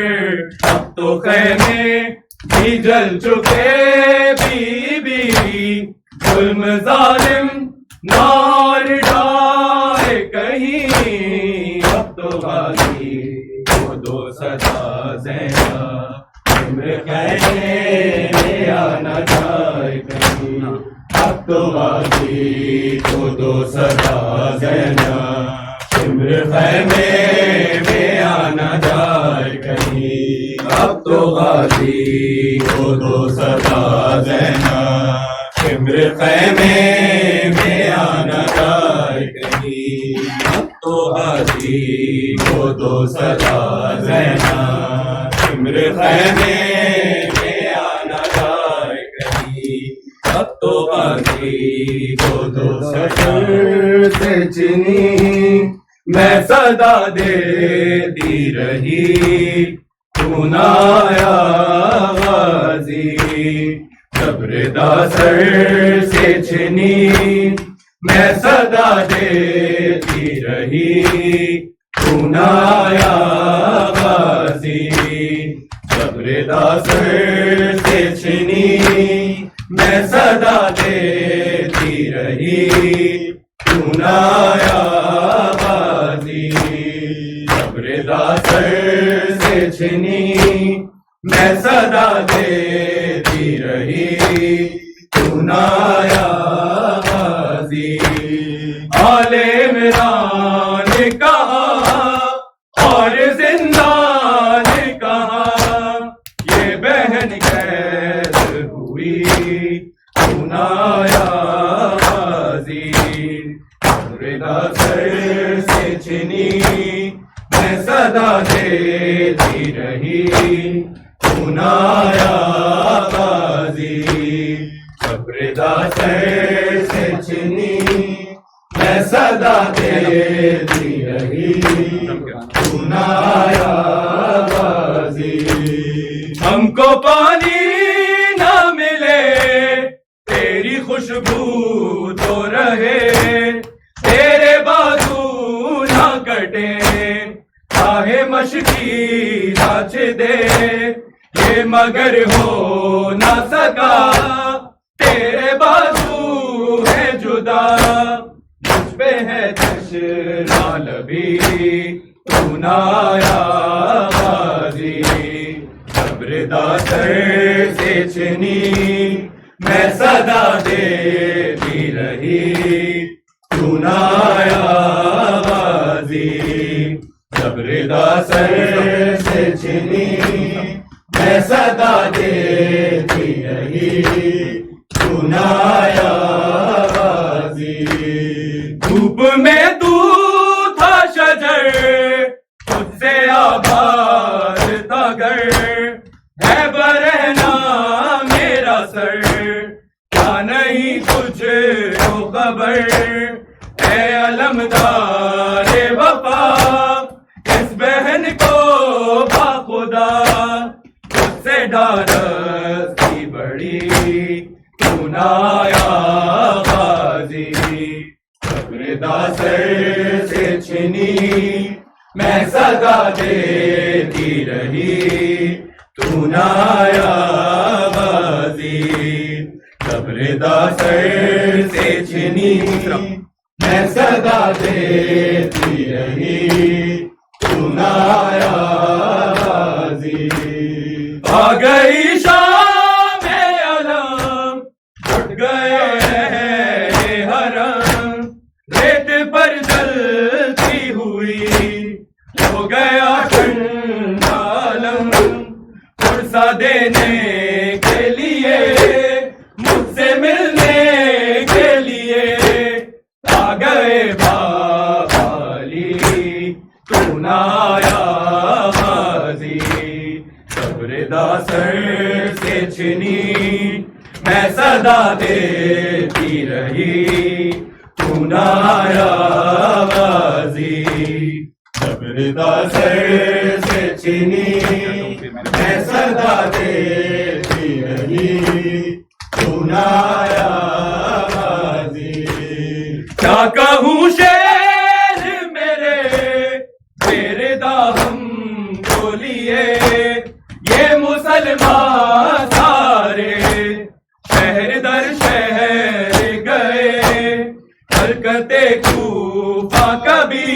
[SPEAKER 2] اب تو خیمے بھی جل چکے بی ظلم ظالم نار ڈالے کہیں اب تو غازی کو دو صدا زینب عمر خیمے میں آنا جائے کہیں اب تو غازی کو دو صدا زینب عمر خیمے میں آنا جائے کہیں اب تو غازی کو دو صدا زینب عمر خیمے میں آنا جائے کہیں اب تو غازی کو دو صدا زینب عمر خیمے میں آنا جائے کہیں اب تو غازی کو دو صدا سے چنی میں صدا دیتی رہی تو نہ آیا غازی صبر دا سر سے چھنی میں صدا دیتی رہی تو نہ آیا غازی صبر دا سر سے چھنی میں صدا دیتی رہی تو نہ آیا غازی صبر دا سر سے چھنی میں صدا دیتی رہی تو نہ آیا غازی آل عمران کہاں اور زندان کہاں یہ بہن قید ہوئی تو نہ آیا غازی رضا سر سے چھنی میں صدا دیتی رہی تو نہ آیا غازی سب رضا سر سے چھنی صدا دیتی رہی تو نہ آیا بازی. ہم کو پانی نہ ملے تیری خوشبو تو رہے, تیرے بازو نہ کٹے چاہے مشکی ناچ دے, یہ مگر ہو نہ سکا تیرے بازو ہے جدا. مجھ پہ ہے تشنا لبی تو نہ آیا بازی. صبر داثر سے چنی میں صدا دیتی رہی تو نہ آیا بازی. صبر داثر سے چنی میں صدا دیتی رہی تو نہ آیا بازی. دھوپ میں تو تھا شجر خود سے آباد تھا گر, ہے برہنا میرا سر کیا نہیں تجھ کو خبر. اے علمدار وفا اس بہن کو باخدا خود سے ڈارس کی بڑی تو نہ آیا غازی. صبر داثر سے چھنی میں صدا دیتی رہی تو نہ آیا غازی. صبر داثر سے چھنی میں صدا دیتی رہی تو نہ آیا غازی. آ گئی شام علم اٹھ گئے ہیں حرم, ریت پر جلتی ہوئی ہو گیا ٹھنڈا عالم. فرصہ دینے کے لیے مجھ سے ملنے کے لیے آ گئے بابا علی تو نہ آیا غازی. صبر داثر سے چھنی میں صدا دیتی رہی تو نہ آیا غازی. صبر داثر سے چھنی میں صدا دیتی رہی تو نہ آیا غازی. کیا کہوں شیر میرے تیرے داہم کو لیے, یہ مسلمان سارے شہر در شہر گئے. حرکت کوفہ کبھی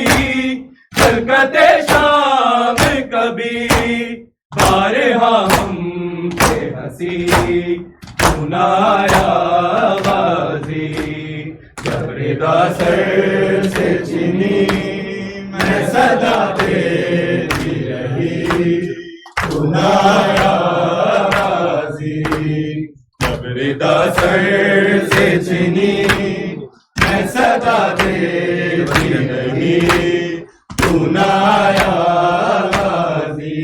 [SPEAKER 2] حرکت شام کبھی, بارہا ہم سے ہنسی تو نہ آیا غازی. صبر داثر سے چنی میں صدا دیتی رہی تو نہ آیا غازی. صبر داثر سے چنی میں صدا دیتی رہی تو نہ آیا غازی.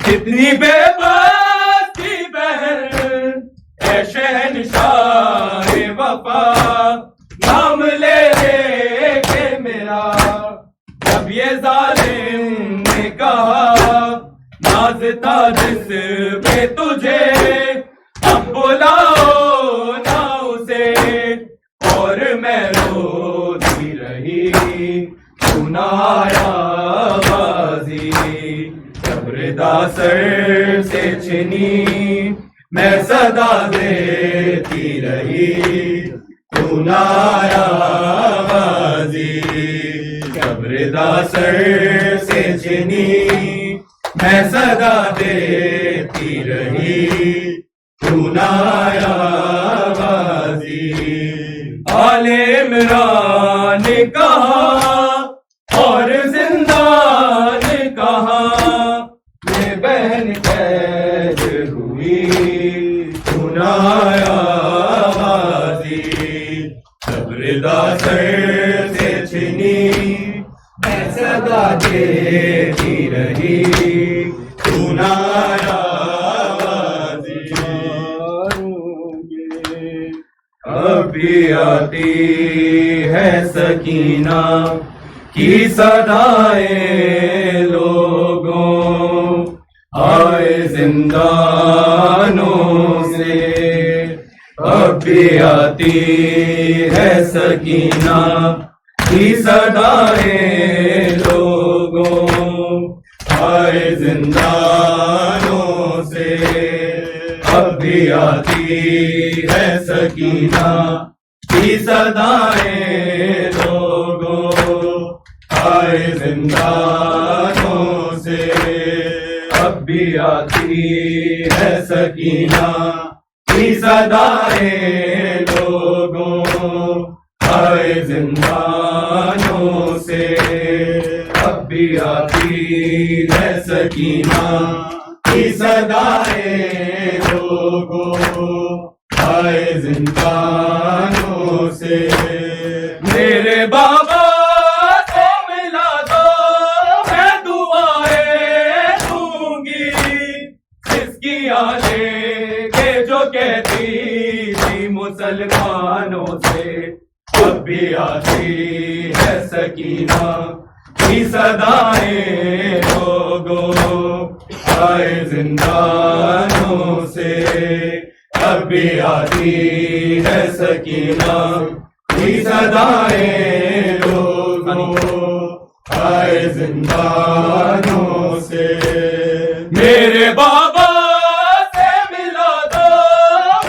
[SPEAKER 2] کتنی بے بس کی بہن اے شہنشاہ وفا, نام لے لے کے میرا جب یہ ظالم نے کہا, ناز تھا جس پہ تجھے اب بلاؤ نہ اسے, اور میں روتی رہی تو نہ آیا غازی. صبر داثر سے چھنی میں صدا دیتی رہی تو نہ آیا غازی. صبر داثر سے چھنی میں صدا دیتی رہی تو نہ آیا غازی. آل عمران کہاں اور زندان کہاں, یہ بہن قید ہوئی تو نہ آیا غازی. صبر داثر سے چھنی میں صدا دیتی رہی تو نہ آیا غازی. ابھی بھی آتی ہے سکینہ کی صدائیں لوگوں، آئے زندانوں سے اب بھی آتی ہے سکینہ کی صدائیں لوگوں، آئے زندانوں سے اب بھی آتی ہے سکینہ کی صدائیں لوگوں، آئے زندانوں سے اب بھی آتی ہے سکینہ کی صدائیں لوگوں، آئے زندانوں سے اب بھی آتی ہے سکینہ کی صدائیں لوگوں، آئے زندانوں سے۔ میرے بابا سے ملا دو میں دعائیں دوں گی، جس کی یادیں کہ جو کہتی تھی مسلمانوں سے اب بھی آتی ہے سکینہ کی صدائیں لوگوں، آئے زندانوں سے اب بھی آتی ہے سکینہ کی صدائیں لوگوں، آئے زندانوں سے۔ میرے بابا سے ملا دو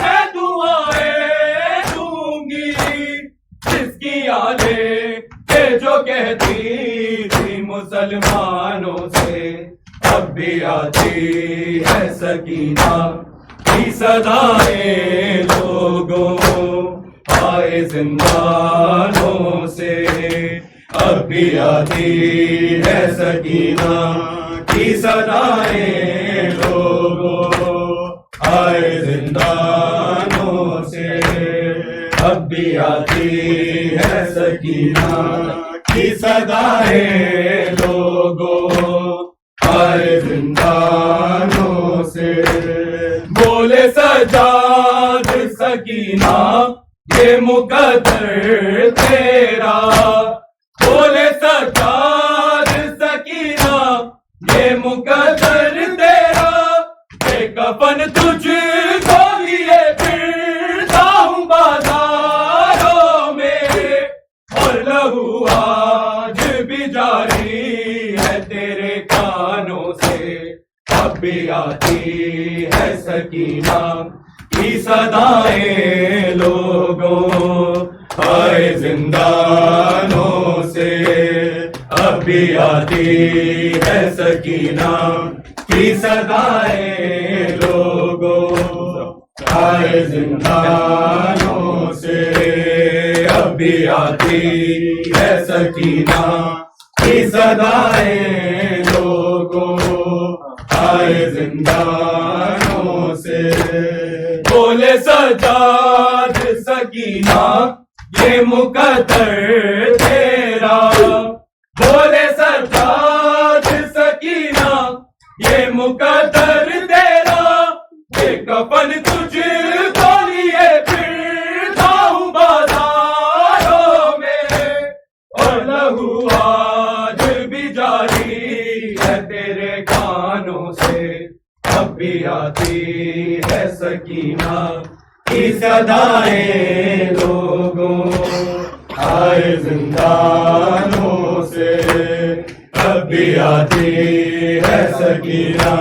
[SPEAKER 2] میں دعائیں دوں گی، جس کی یادیں کہ جو کہتی تھی مسلمانوں سے اب بھی آتی ہے سکینہ کی صدائیں لوگوں، آئے زندانوں سے اب بھی آتی ہے سکینہ کی صدائیں لوگوں، آئے زندانوں سے اب بھی آتی ہے سکینہ کی صدائیں لوگوں، آئے زندانوں سے۔ بولے سجاد سکینہ یہ مقدر تیرا، بولے سجاد سکینہ یہ مقدر تیرا، کہ کفن تجھ کو لیے پھرتا ہوں بازاروں میں، اور لہو آج بھی جاری ہے تیرے کانوں سے اب بھی آتی ہے سکینہ کی صدائیں لوگوں، آئے زندانوں سے اب بھی آتی ہے سکینہ کی صدائیں لوگوں، آئے زندانوں سے اب بھی آتی ہے سکینہ کی صدائیں لوگوں، آئے زندانوں سے۔ بولے سجاد سکینہ یہ مقدر تیرا، بولے سجاد سکینہ یہ مقدر تیرا، کہ کفن تجھ کو لیے پھرتا ہوں بازاروں میں، اور لہو آج بھی جاری ہے تیرے کانوں سے اب بھی آتی ہے سکینہ کی صدائیں لوگوں، آئے زندانوں سے اب بھی آتی ہے سکینہ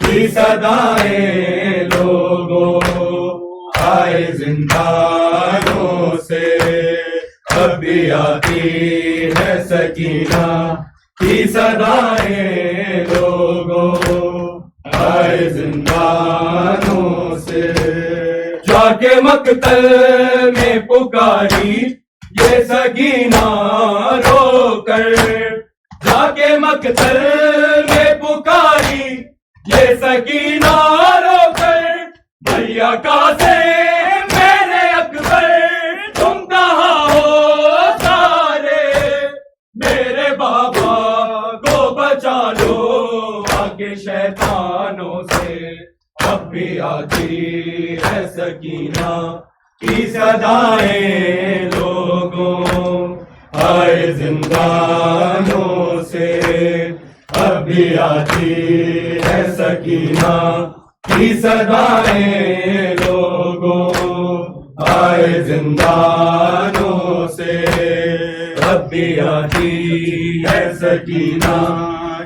[SPEAKER 2] کی صدائیں لوگوں، آئے زندانوں سے اب بھی آتی ہے سکینہ کی صدائیں لوگوں، آئے زندانوں سے۔ جا کے مقتل میں پکاری یہ سکینہ رو کر، جا کے مقتل میں پکاری یہ سکینہ رو کر، بھیا کاسے میرے اکبر تم کہاں ہو سارے، میرے بابا کو بچا لو آگے شیطانوں سے اب بھی آتی ہے سکینہ کی صدائیں لوگوں، آئے زندانوں سے اب بھی آتی ہے سکینہ کی صدائیں لوگوں، آئے زندانوں سے اب بھی آتی ہے سکینہ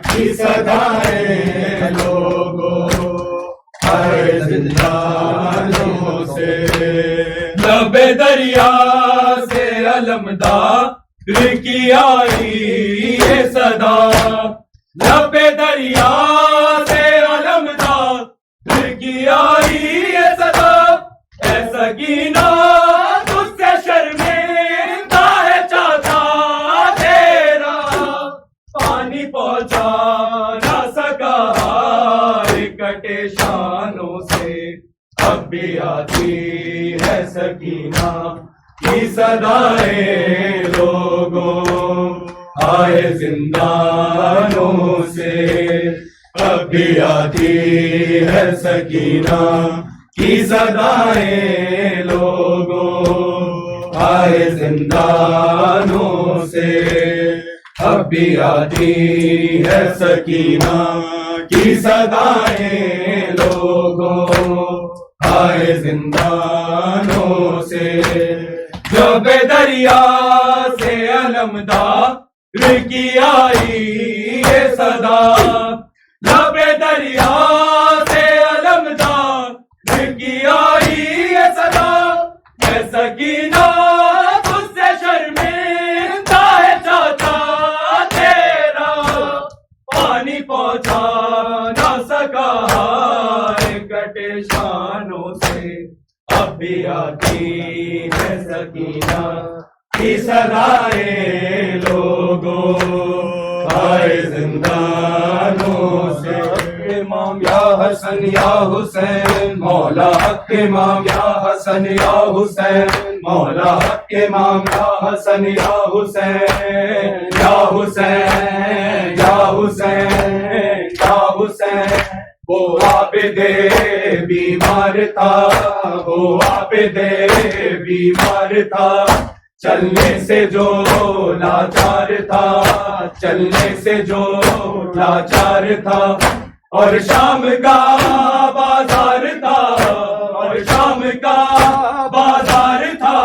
[SPEAKER 2] کی صدائیں لوگوں، آئے زندانوں سے لب دریا سے علمدار کی آئی یہ صدا، لب دریا سے علمدار کی آئی یہ صدا، اے سکینہ تجھ سے شرمندہ ہے چاچا تیرا، پانی پہنچا نہ سکا کٹے شانوں سے، اب بھی آتی ہے سکینہ کی صدائیں لوگوں، آئے زندانوں سے اب بھی آتی ہے سکینہ کی صدائیں لوگوں، آئے زندانوں سے اب بھی آتی ہے سکینہ کی صدائیں لوگوں، آئے زندانوں سے جب دریا سے علمدار کی آئی یہ صدا، لب دریا سے علمدار کی آئی یہ صدا، اے سکینہ تجھ سے شرمندہ ہے چاچا تیرا، پانی پہنچا نہ سکا کٹے شانوں سے، اب بھی آتی ہے سکینہ کی صدائیں لوگوں، آئے زندانوں سے امام یا حسن یا حسین، مولا حق امام یا حسن یا حسین، مولا حق امام یا حسن یا حسین، یا حسین یا حسین یا حسین، وہ عابد بیمار تھا، وہ عابد بیمار تھا، چلنے سے جو لاچار تھا، چلنے سے جو لاچار تھا، اور شام کا بازار تھا، اور شام کا بازار تھا،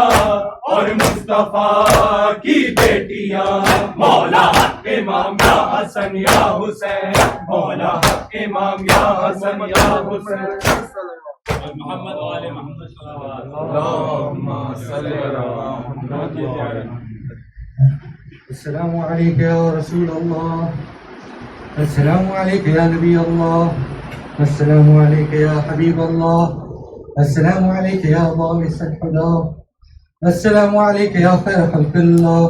[SPEAKER 2] اور مصطفیٰ کی بیٹیاں مولا حق امام یا حسن یا حسین، مولا حق امام یا حسن یا حسین، محمد وآل محمد اللہم صلی علی محمد۔
[SPEAKER 1] السلام عليك يا رسول الله، السلام عليك يا نبي الله، السلام عليك يا حبيب الله، السلام عليك يا ضامس الهدى، السلام عليك يا خير خلق الله،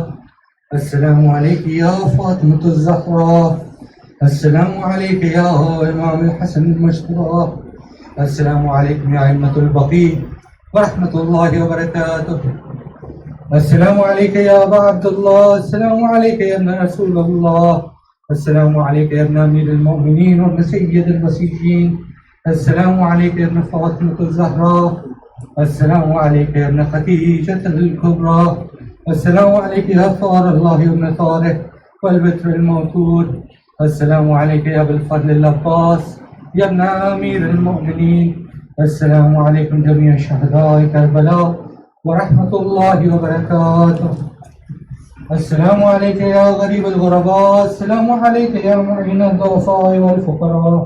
[SPEAKER 1] السلام عليك يا فاطمة الزهراء، السلام عليك يا إمام الحسن المجتبى، السلام عليكم يا أئمة البقيع ورحمة الله وبركاته، السلام عليك يا أبا عبد الله، السلام عليك يا ابن رسول الله، السلام عليك يا ابن أمير المؤمنين وابن سيد المسيحيين، السلام عليك يا ابن فاطمة الزهراء، السلام عليك يا ابن خديجة الكبرى، السلام عليك يا ثار الله وابن ثاره والبتر الموتود، السلام عليك يا أبا الفضل العباس يا ابن أمير المؤمنين، السلام عليكم جميع شهداء كربلاء ورحمة الله وبركاته، السلام عليك يا غريب الغرباء، السلام عليك يا معين الضعفاء والفقراء،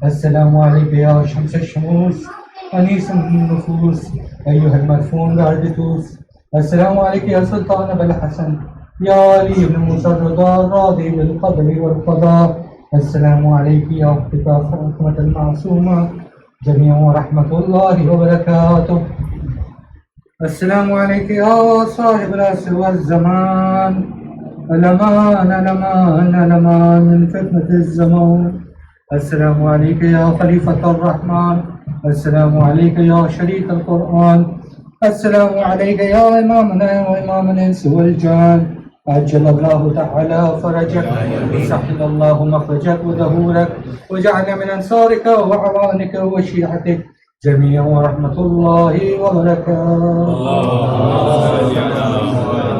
[SPEAKER 1] السلام عليك يا شمس الشموس أنيس النفوس أيها المدفون الأردتوس، السلام عليك يا سلطان أبا الحسن يا علي بن موسى الرضا الراضي بالقدر والقضاء، السلام عليك يا أختي فاطمة المعصومة جميعا ورحمة الله وبركاته، السلام عليك يا صاحب العصر والزمان، الأمان الأمان الأمان من فتنة الزمان، السلام عليك يا خليفة الرحمن، السلام عليك يا شريك القرآن، السلام عليك يا إمامنا وإمام الإنس والجان، عجل الله تعالى فرجك وسهل الله مخرجك وظهورك وجعل من أنصارك وعوانك وشيعتك جميعا ورحمة الله وبركاته.
[SPEAKER 2] اللهم صل على